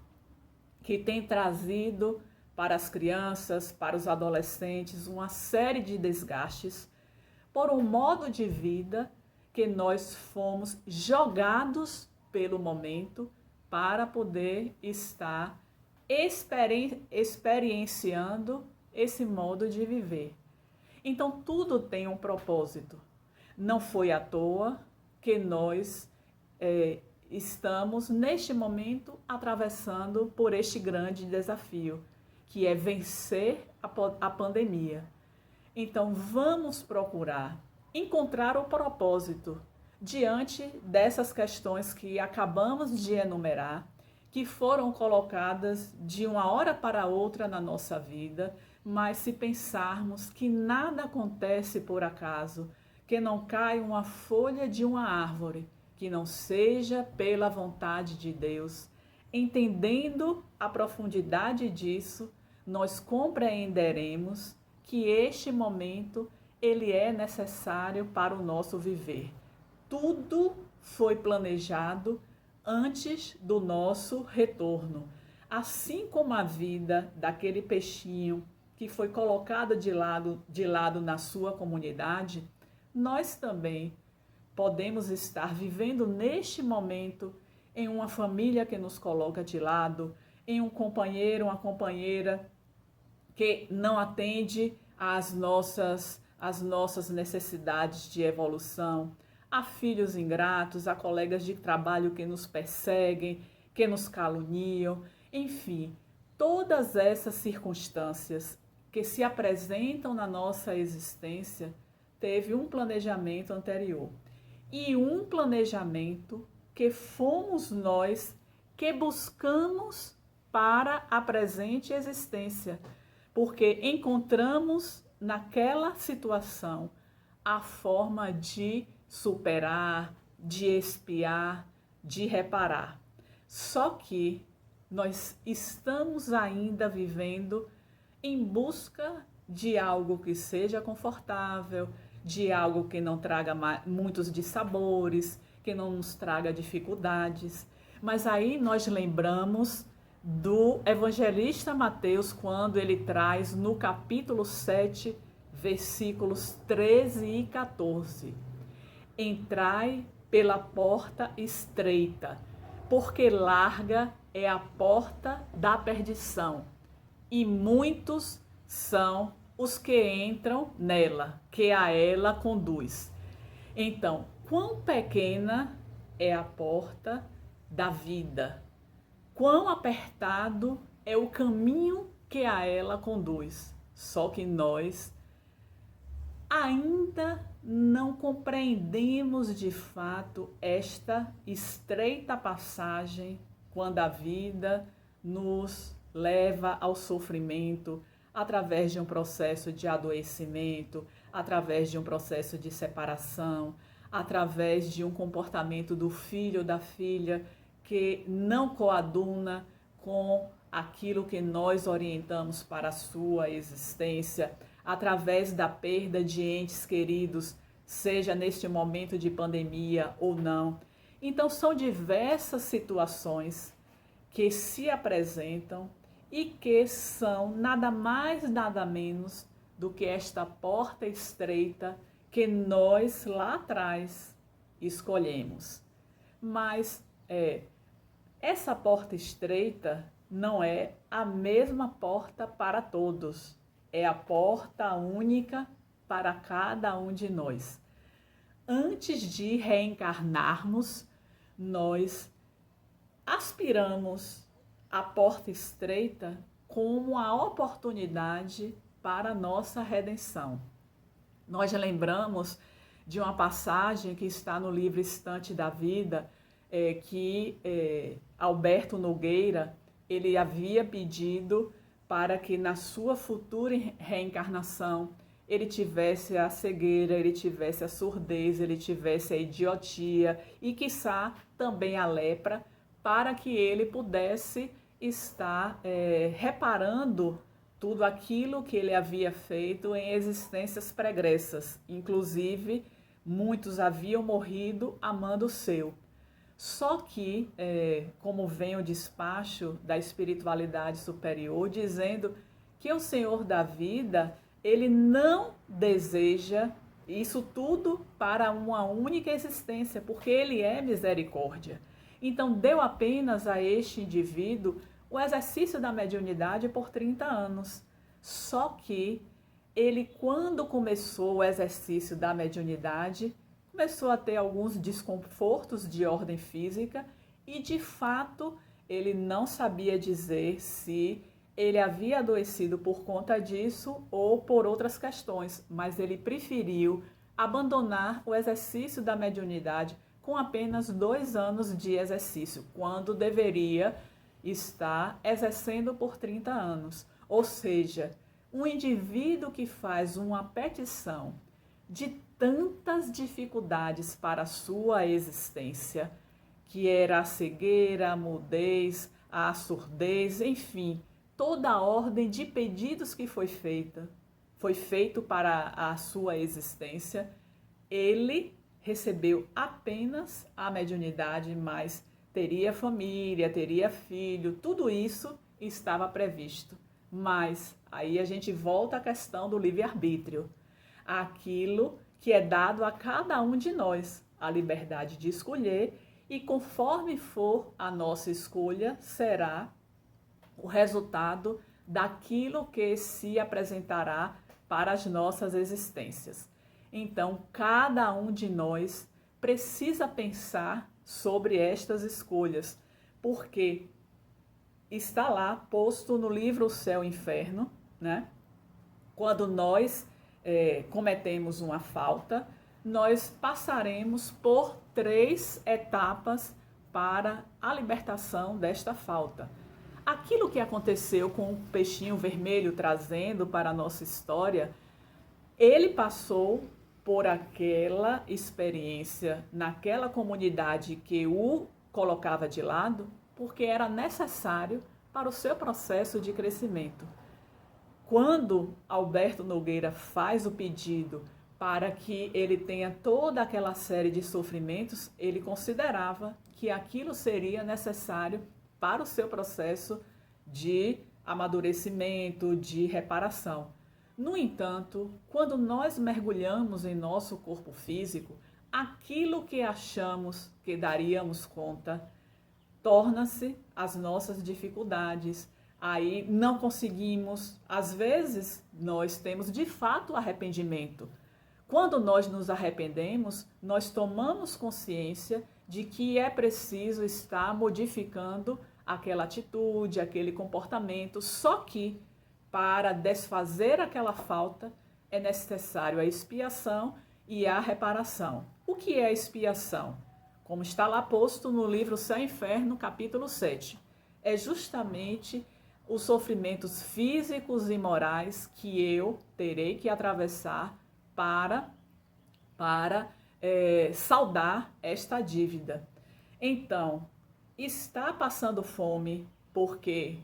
que tem trazido para as crianças, para os adolescentes, uma série de desgastes por um modo de vida que nós fomos jogados pelo momento para poder estar experienciando esse modo de viver. Então tudo tem um propósito. Não foi à toa que nós estamos neste momento atravessando por este grande desafio, que é vencer a pandemia. Então vamos procurar encontrar o propósito diante dessas questões que acabamos de enumerar, que foram colocadas de uma hora para outra na nossa vida, mas se pensarmos que nada acontece por acaso, que não cai uma folha de uma árvore, que não seja pela vontade de Deus, entendendo a profundidade disso, nós compreenderemos que este momento ele é necessário para o nosso viver. Tudo foi planejado antes do nosso retorno. Assim como a vida daquele peixinho que foi colocado de lado na sua comunidade, nós também podemos estar vivendo neste momento em uma família que nos coloca de lado, em um companheiro, uma companheira que não atende às nossas necessidades de evolução, a filhos ingratos, a colegas de trabalho que nos perseguem, que nos caluniam, enfim, todas essas circunstâncias que se apresentam na nossa existência teve um planejamento anterior. E um planejamento que fomos nós que buscamos para a presente existência, porque encontramos naquela situação a forma de superar, de expiar, de reparar. Só que nós estamos ainda vivendo em busca de algo que seja confortável, de algo que não traga muitos dissabores, que não nos traga dificuldades. Mas aí nós lembramos do evangelista Mateus, quando ele traz no capítulo 7, versículos 13 e 14. Entrai pela porta estreita, porque larga é a porta da perdição, e muitos são os que entram nela, que a ela conduz. Então, quão pequena é a porta da vida, quão apertado é o caminho que a ela conduz. Só que nós ainda não compreendemos de fato esta estreita passagem quando a vida nos leva ao sofrimento através de um processo de adoecimento, através de um processo de separação, através de um comportamento do filho ou da filha que não coaduna com aquilo que nós orientamos para a sua existência, através da perda de entes queridos, seja neste momento de pandemia ou não. Então, são diversas situações que se apresentam e que são nada mais, nada menos do que esta porta estreita que nós lá atrás escolhemos. Mas essa porta estreita não é a mesma porta para todos. É a porta única para cada um de nós. Antes de reencarnarmos, nós aspiramos a porta estreita como a oportunidade para a nossa redenção. Nós lembramos de uma passagem que está no livro Estante da Vida, que Alberto Nogueira ele havia pedido para que na sua futura reencarnação ele tivesse a cegueira, ele tivesse a surdez, ele tivesse a idiotia e, quiçá, também a lepra, para que ele pudesse estar reparando tudo aquilo que ele havia feito em existências pregressas, inclusive muitos haviam morrido amando o seu. Só que, como vem o despacho da espiritualidade superior, dizendo que o Senhor da vida, ele não deseja isso tudo para uma única existência, porque ele é misericórdia. Então, deu apenas a este indivíduo o exercício da mediunidade por 30 anos. Só que ele, quando começou o exercício da mediunidade, começou a ter alguns desconfortos de ordem física e, de fato, ele não sabia dizer se ele havia adoecido por conta disso ou por outras questões, mas ele preferiu abandonar o exercício da mediunidade com apenas 2 anos de exercício, quando deveria estar exercendo por 30 anos. Ou seja, um indivíduo que faz uma petição de tantas dificuldades para a sua existência, que era a cegueira, a mudez, a surdez, enfim, toda a ordem de pedidos que foi feito para a sua existência, ele recebeu apenas a mediunidade, mas teria família, teria filho, tudo isso estava previsto. Mas aí a gente volta à questão do livre-arbítrio. Aquilo que é dado a cada um de nós, a liberdade de escolher, e conforme for a nossa escolha, será o resultado daquilo que se apresentará para as nossas existências. Então, cada um de nós precisa pensar sobre estas escolhas, porque está lá posto no livro O Céu e o Inferno, né? Quando nós cometemos uma falta, nós passaremos por 3 etapas para a libertação desta falta. Aquilo que aconteceu com o peixinho vermelho, trazendo para a nossa história, ele passou por aquela experiência naquela comunidade que o colocava de lado, porque era necessário para o seu processo de crescimento. Quando Alberto Nogueira faz o pedido para que ele tenha toda aquela série de sofrimentos, ele considerava que aquilo seria necessário para o seu processo de amadurecimento, de reparação. No entanto, quando nós mergulhamos em nosso corpo físico, aquilo que achamos que daríamos conta torna-se as nossas dificuldades. Aí não conseguimos, às vezes nós temos de fato arrependimento. Quando nós nos arrependemos, nós tomamos consciência de que é preciso estar modificando aquela atitude, aquele comportamento, só que para desfazer aquela falta é necessário a expiação e a reparação. O que é a expiação? Como está lá posto no livro Céu e Inferno, capítulo 7. É justamente os sofrimentos físicos e morais que eu terei que atravessar para saldar esta dívida. Então, está passando fome porque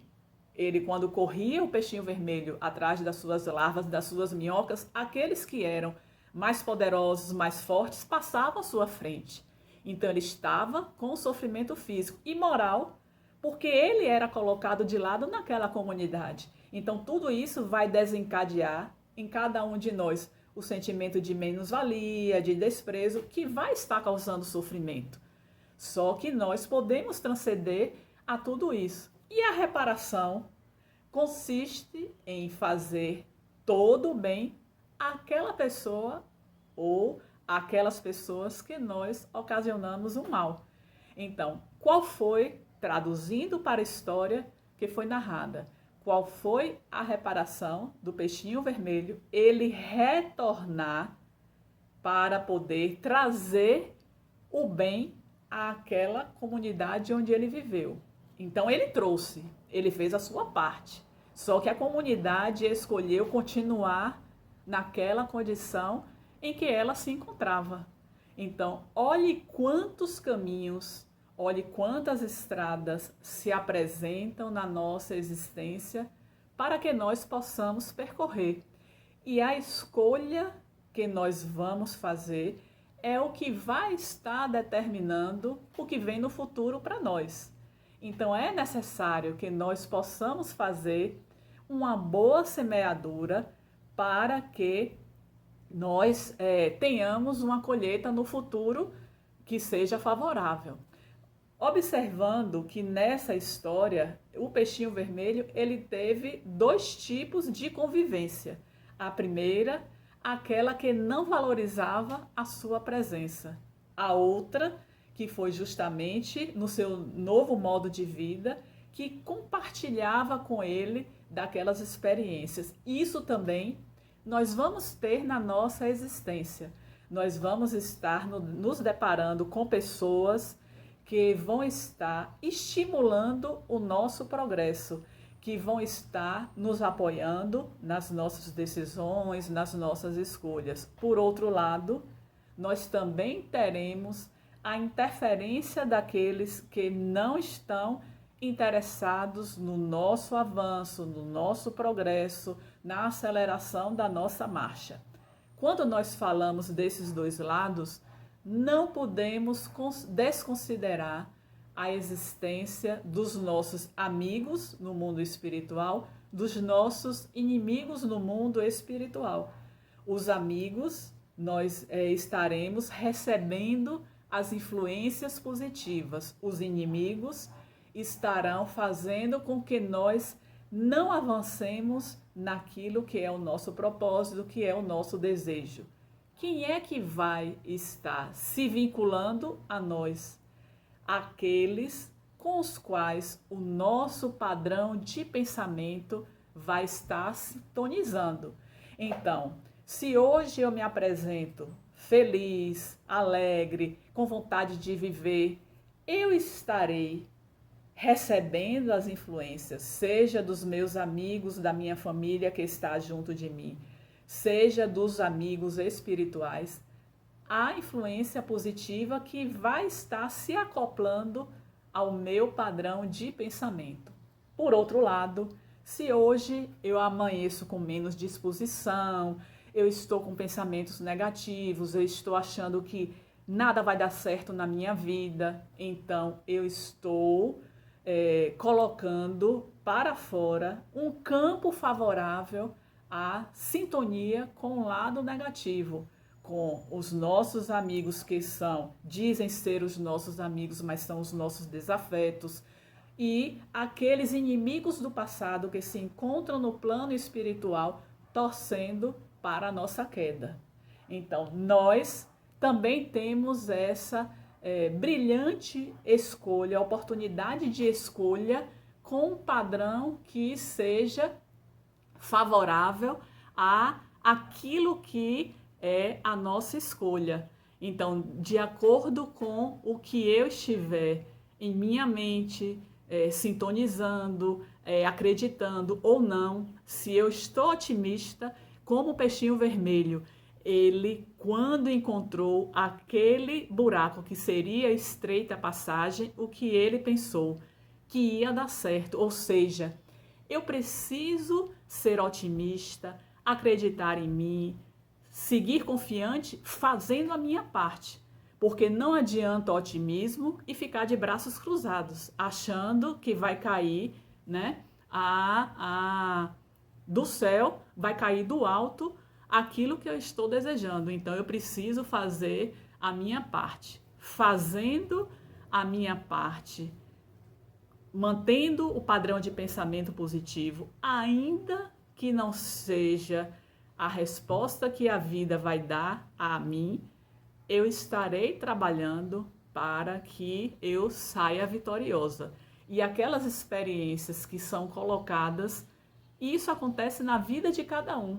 ele, quando corria o peixinho vermelho atrás das suas larvas, das suas minhocas, aqueles que eram mais poderosos, mais fortes, passavam à sua frente. Então ele estava com o sofrimento físico e moral, porque ele era colocado de lado naquela comunidade. Então tudo isso vai desencadear em cada um de nós o sentimento de menos-valia, de desprezo, que vai estar causando sofrimento. Só que nós podemos transcender a tudo isso. E a reparação consiste em fazer todo o bem àquela pessoa ou aquelas pessoas que nós ocasionamos o mal. Então, qual foi, traduzindo para a história que foi narrada, qual foi a reparação do peixinho vermelho? Ele retornar para poder trazer o bem àquela comunidade onde ele viveu. Então ele trouxe, ele fez a sua parte. Só que a comunidade escolheu continuar naquela condição em que ela se encontrava. Então, olhe quantos caminhos, olhe quantas estradas se apresentam na nossa existência para que nós possamos percorrer. E a escolha que nós vamos fazer é o que vai estar determinando o que vem no futuro para nós. Então é necessário que nós possamos fazer uma boa semeadura para que nós tenhamos uma colheita no futuro que seja favorável. Observando que nessa história, o peixinho vermelho, ele teve 2 tipos de convivência. A primeira, aquela que não valorizava a sua presença. A outra, que foi justamente no seu novo modo de vida, que compartilhava com ele daquelas experiências. Isso também nós vamos ter na nossa existência. Nós vamos estar nos deparando com pessoas que vão estar estimulando o nosso progresso, que vão estar nos apoiando nas nossas decisões, nas nossas escolhas. Por outro lado, nós também teremos a interferência daqueles que não estão interessados no nosso avanço, no nosso progresso, na aceleração da nossa marcha. Quando nós falamos desses 2 lados, não podemos desconsiderar a existência dos nossos amigos no mundo espiritual, dos nossos inimigos no mundo espiritual. Os amigos, nós estaremos recebendo as influências positivas. Os inimigos estarão fazendo com que nós não avancemos naquilo que é o nosso propósito, que é o nosso desejo. Quem é que vai estar se vinculando a nós? Aqueles com os quais o nosso padrão de pensamento vai estar sintonizando. Então, se hoje eu me apresento feliz, alegre, com vontade de viver, eu estarei recebendo as influências, seja dos meus amigos, da minha família que está junto de mim, seja dos amigos espirituais, a influência positiva que vai estar se acoplando ao meu padrão de pensamento. Por outro lado, se hoje eu amanheço com menos disposição, eu estou com pensamentos negativos, eu estou achando que nada vai dar certo na minha vida, então eu estou colocando para fora um campo favorável à sintonia com o lado negativo, com os nossos amigos que dizem ser os nossos amigos, mas são os nossos desafetos, e aqueles inimigos do passado que se encontram no plano espiritual torcendo para a nossa queda. Então, nós também temos essa brilhante escolha, oportunidade de escolha com um padrão que seja favorável a aquilo que é a nossa escolha. Então, de acordo com o que eu estiver em minha mente, sintonizando, acreditando ou não, se eu estou otimista, como o peixinho vermelho, ele, quando encontrou aquele buraco que seria estreita a passagem, o que ele pensou? Que ia dar certo, ou seja, eu preciso ser otimista, acreditar em mim, seguir confiante, fazendo a minha parte. Porque não adianta otimismo e ficar de braços cruzados, achando que vai cair, né, do céu, vai cair do alto aquilo que eu estou desejando. Então eu preciso fazer a minha parte. Fazendo a minha parte, mantendo o padrão de pensamento positivo, ainda que não seja a resposta que a vida vai dar a mim, eu estarei trabalhando para que eu saia vitoriosa. E aquelas experiências que são colocadas, isso acontece na vida de cada um.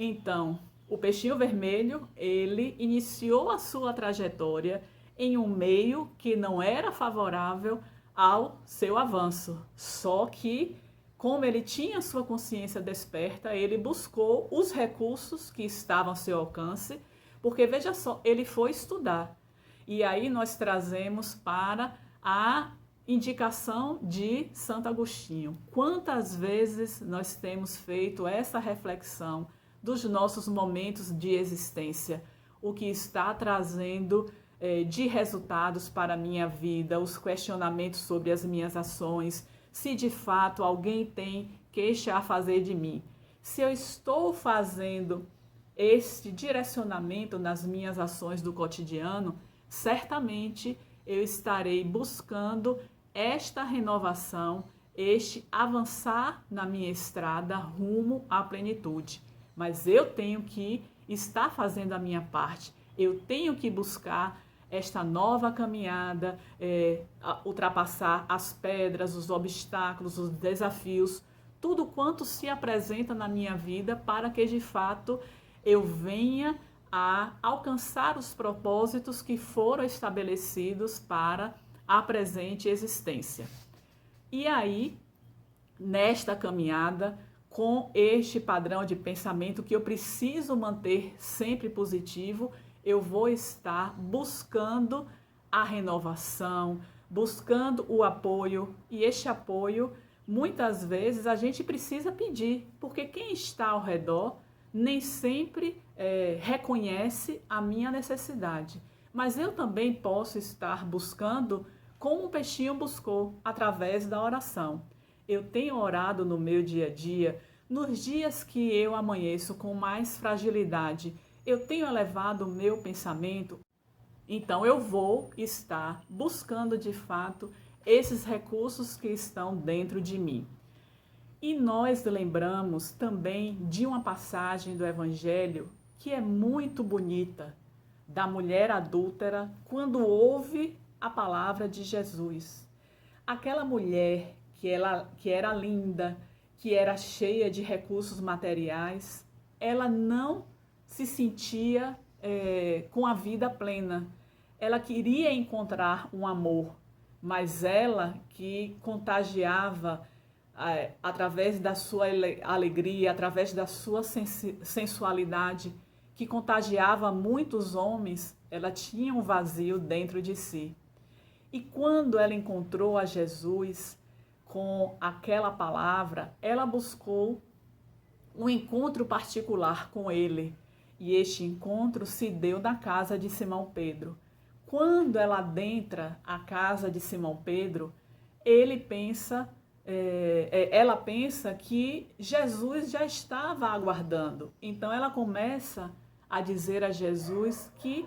Então, o peixinho vermelho, ele iniciou a sua trajetória em um meio que não era favorável ao seu avanço. Só que, como ele tinha sua consciência desperta, ele buscou os recursos que estavam ao seu alcance, porque, veja só, ele foi estudar. E aí nós trazemos para a indicação de Santo Agostinho. Quantas vezes nós temos feito essa reflexão dos nossos momentos de existência, o que está trazendo de resultados para a minha vida, os questionamentos sobre as minhas ações, se de fato alguém tem queixa a fazer de mim. Se eu estou fazendo este direcionamento nas minhas ações do cotidiano, certamente eu estarei buscando esta renovação, este avançar na minha estrada rumo à plenitude. Mas eu tenho que estar fazendo a minha parte, eu tenho que buscar esta nova caminhada, ultrapassar as pedras, os obstáculos, os desafios, tudo quanto se apresenta na minha vida para que de fato eu venha a alcançar os propósitos que foram estabelecidos para a presente existência. E aí, nesta caminhada, com este padrão de pensamento que eu preciso manter sempre positivo, eu vou estar buscando a renovação, buscando o apoio, e este apoio, muitas vezes, a gente precisa pedir, porque quem está ao redor nem sempre reconhece a minha necessidade. Mas eu também posso estar buscando como um peixinho buscou, através da oração. Eu tenho orado no meu dia a dia, nos dias que eu amanheço com mais fragilidade, eu tenho elevado o meu pensamento, então eu vou estar buscando de fato esses recursos que estão dentro de mim. E nós lembramos também de uma passagem do Evangelho que é muito bonita, da mulher adúltera, quando ouve a palavra de Jesus. Aquela mulher que era linda, que era cheia de recursos materiais, ela não se sentia com a vida plena. Ela queria encontrar um amor, mas ela que contagiava através da sua alegria, através da sua sensualidade, que contagiava muitos homens, ela tinha um vazio dentro de si. E quando ela encontrou a Jesus com aquela palavra, ela buscou um encontro particular com ele. E este encontro se deu na casa de Simão Pedro. Quando ela adentra a casa de Simão Pedro, ela pensa que Jesus já estava aguardando. Então ela começa a dizer a Jesus que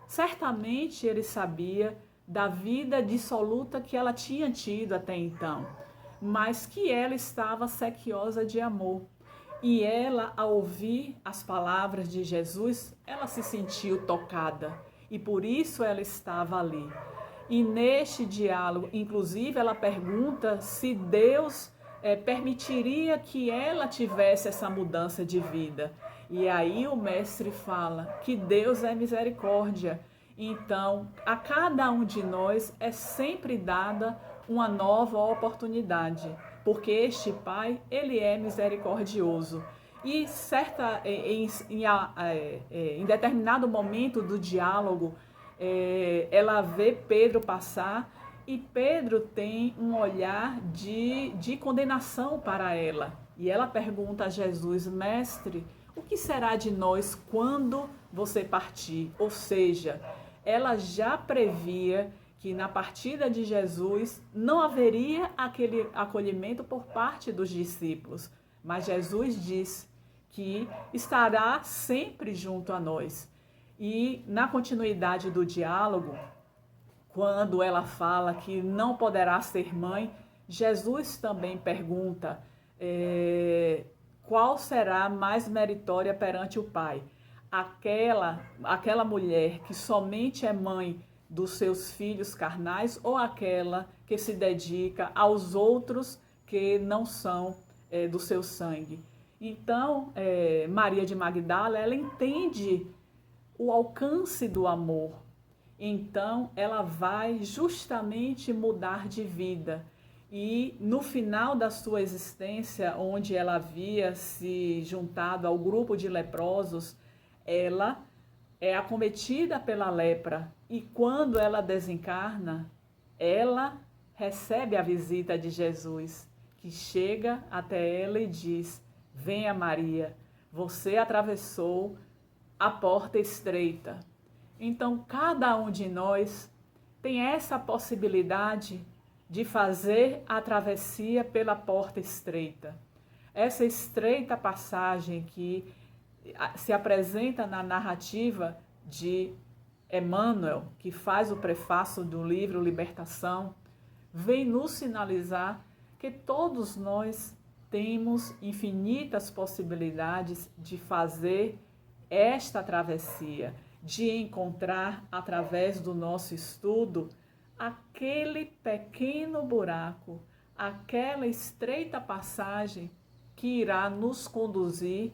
certamente ele sabia da vida dissoluta que ela tinha tido até então, mas que ela estava sequiosa de amor. E ela, ao ouvir as palavras de Jesus, ela se sentiu tocada e por isso ela estava ali. E neste diálogo, inclusive, ela pergunta se Deus permitiria que ela tivesse essa mudança de vida. E aí o mestre fala que Deus é misericórdia. Então, a cada um de nós é sempre dada uma nova oportunidade, porque este Pai, ele é misericordioso. E em determinado momento do diálogo, ela vê Pedro passar e Pedro tem um olhar de condenação para ela. E ela pergunta a Jesus: Mestre, o que será de nós quando você partir? Ou seja, ela já previa que na partida de Jesus não haveria aquele acolhimento por parte dos discípulos, mas Jesus diz que estará sempre junto a nós. E na continuidade do diálogo, quando ela fala que não poderá ser mãe, Jesus também pergunta qual será mais meritória perante o Pai? Aquela mulher que somente é mãe dos seus filhos carnais ou aquela que se dedica aos outros que não são do seu sangue? Então, Maria de Magdala, ela entende o alcance do amor. Então, ela vai justamente mudar de vida. E no final da sua existência, onde ela havia se juntado ao grupo de leprosos, ela é acometida pela lepra. E quando ela desencarna, ela recebe a visita de Jesus, que chega até ela e diz: Venha, Maria, você atravessou a porta estreita. Então, cada um de nós tem essa possibilidade de fazer a travessia pela porta estreita. Essa estreita passagem que se apresenta na narrativa de Emmanuel, que faz o prefácio do livro Libertação, vem nos sinalizar que todos nós temos infinitas possibilidades de fazer esta travessia, de encontrar através do nosso estudo aquele pequeno buraco, aquela estreita passagem que irá nos conduzir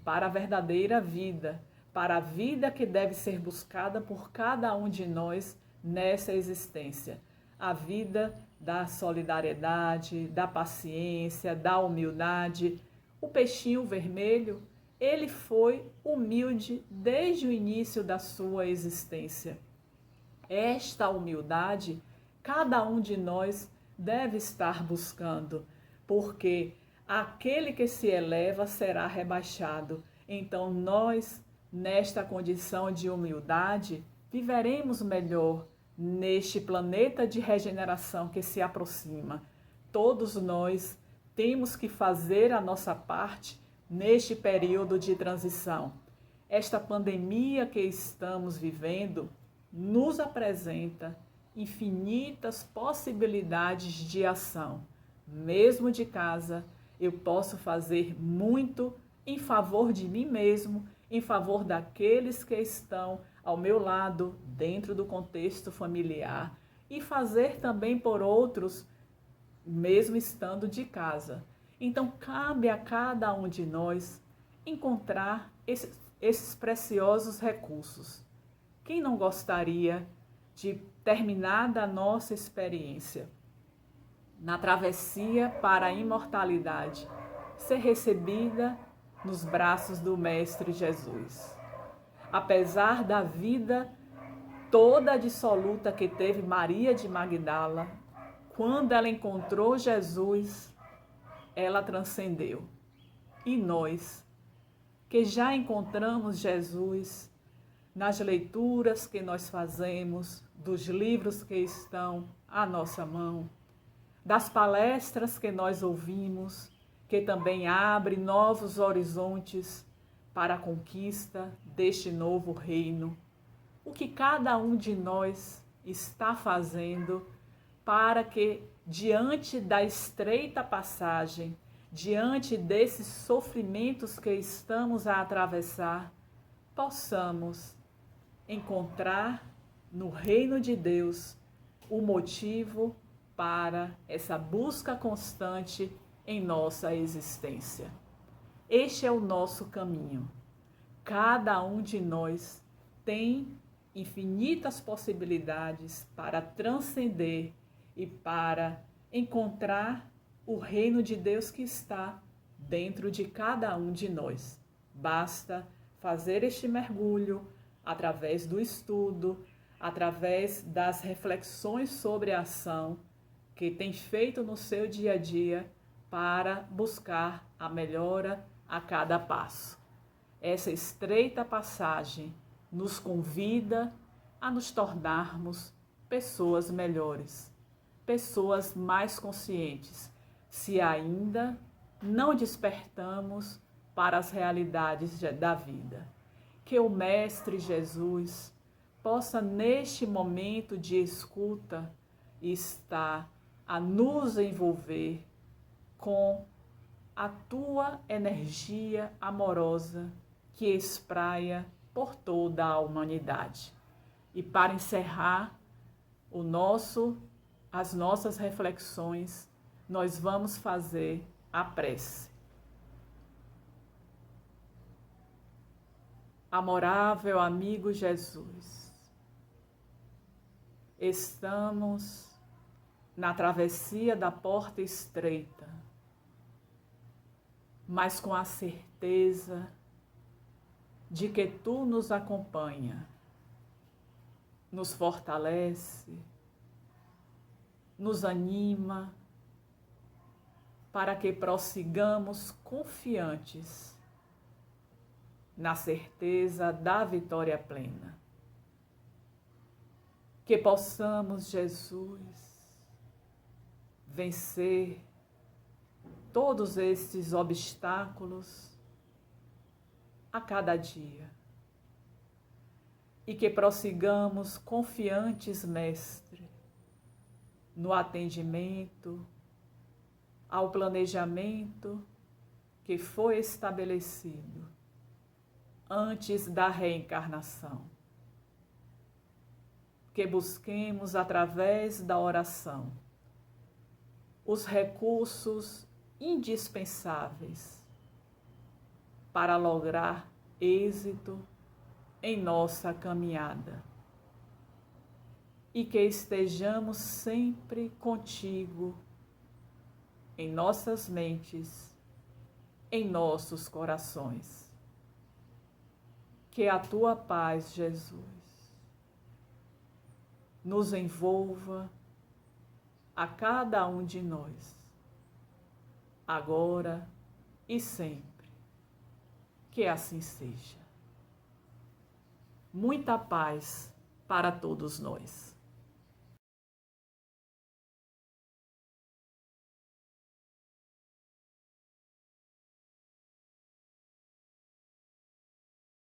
para a verdadeira vida, para a vida que deve ser buscada por cada um de nós nessa existência. A vida da solidariedade, da paciência, da humildade. O peixinho vermelho, ele foi humilde desde o início da sua existência. Esta humildade, cada um de nós deve estar buscando, porque aquele que se eleva será rebaixado. Então nós, nesta condição de humildade, viveremos melhor neste planeta de regeneração que se aproxima. Todos nós temos que fazer a nossa parte neste período de transição. Esta pandemia que estamos vivendo nos apresenta infinitas possibilidades de ação. Mesmo de casa, eu posso fazer muito em favor de mim mesmo, em favor daqueles que estão ao meu lado, dentro do contexto familiar, e fazer também por outros, mesmo estando de casa. Então, cabe a cada um de nós encontrar esses preciosos recursos. Quem não gostaria de, terminada a nossa experiência na travessia para a imortalidade, ser recebida nos braços do Mestre Jesus? Apesar da vida toda dissoluta que teve Maria de Magdala, quando ela encontrou Jesus, ela transcendeu. E nós, que já encontramos Jesus nas leituras que nós fazemos, dos livros que estão à nossa mão, das palestras que nós ouvimos, que também abre novos horizontes para a conquista deste novo reino. O que cada um de nós está fazendo para que, diante da estreita passagem, diante desses sofrimentos que estamos a atravessar, possamos encontrar no reino de Deus o motivo para essa busca constante em nossa existência. Este é o nosso caminho. Cada um de nós tem infinitas possibilidades para transcender e para encontrar o reino de Deus que está dentro de cada um de nós. Basta fazer este mergulho através do estudo, através das reflexões sobre a ação que tem feito no seu dia a dia para buscar a melhora a cada passo. Essa estreita passagem nos convida a nos tornarmos pessoas melhores, pessoas mais conscientes, se ainda não despertamos para as realidades da vida. Que o Mestre Jesus possa, neste momento de escuta, estar a nos envolver com a tua energia amorosa que espraia por toda a humanidade. E para encerrar as nossas reflexões, nós vamos fazer a prece. Amorável amigo Jesus, estamos na travessia da porta estreita, mas com a certeza de que Tu nos acompanha, nos fortalece, nos anima, para que prossigamos confiantes na certeza da vitória plena. Que possamos, Jesus, vencer todos estes obstáculos a cada dia e que prossigamos confiantes, Mestre, no atendimento ao planejamento que foi estabelecido antes da reencarnação. Que busquemos através da oração os recursos indispensáveis para lograr êxito em nossa caminhada e que estejamos sempre contigo em nossas mentes, em nossos corações. Que a tua paz, Jesus, nos envolva a cada um de nós, agora e sempre. Que assim seja. Muita paz para todos nós.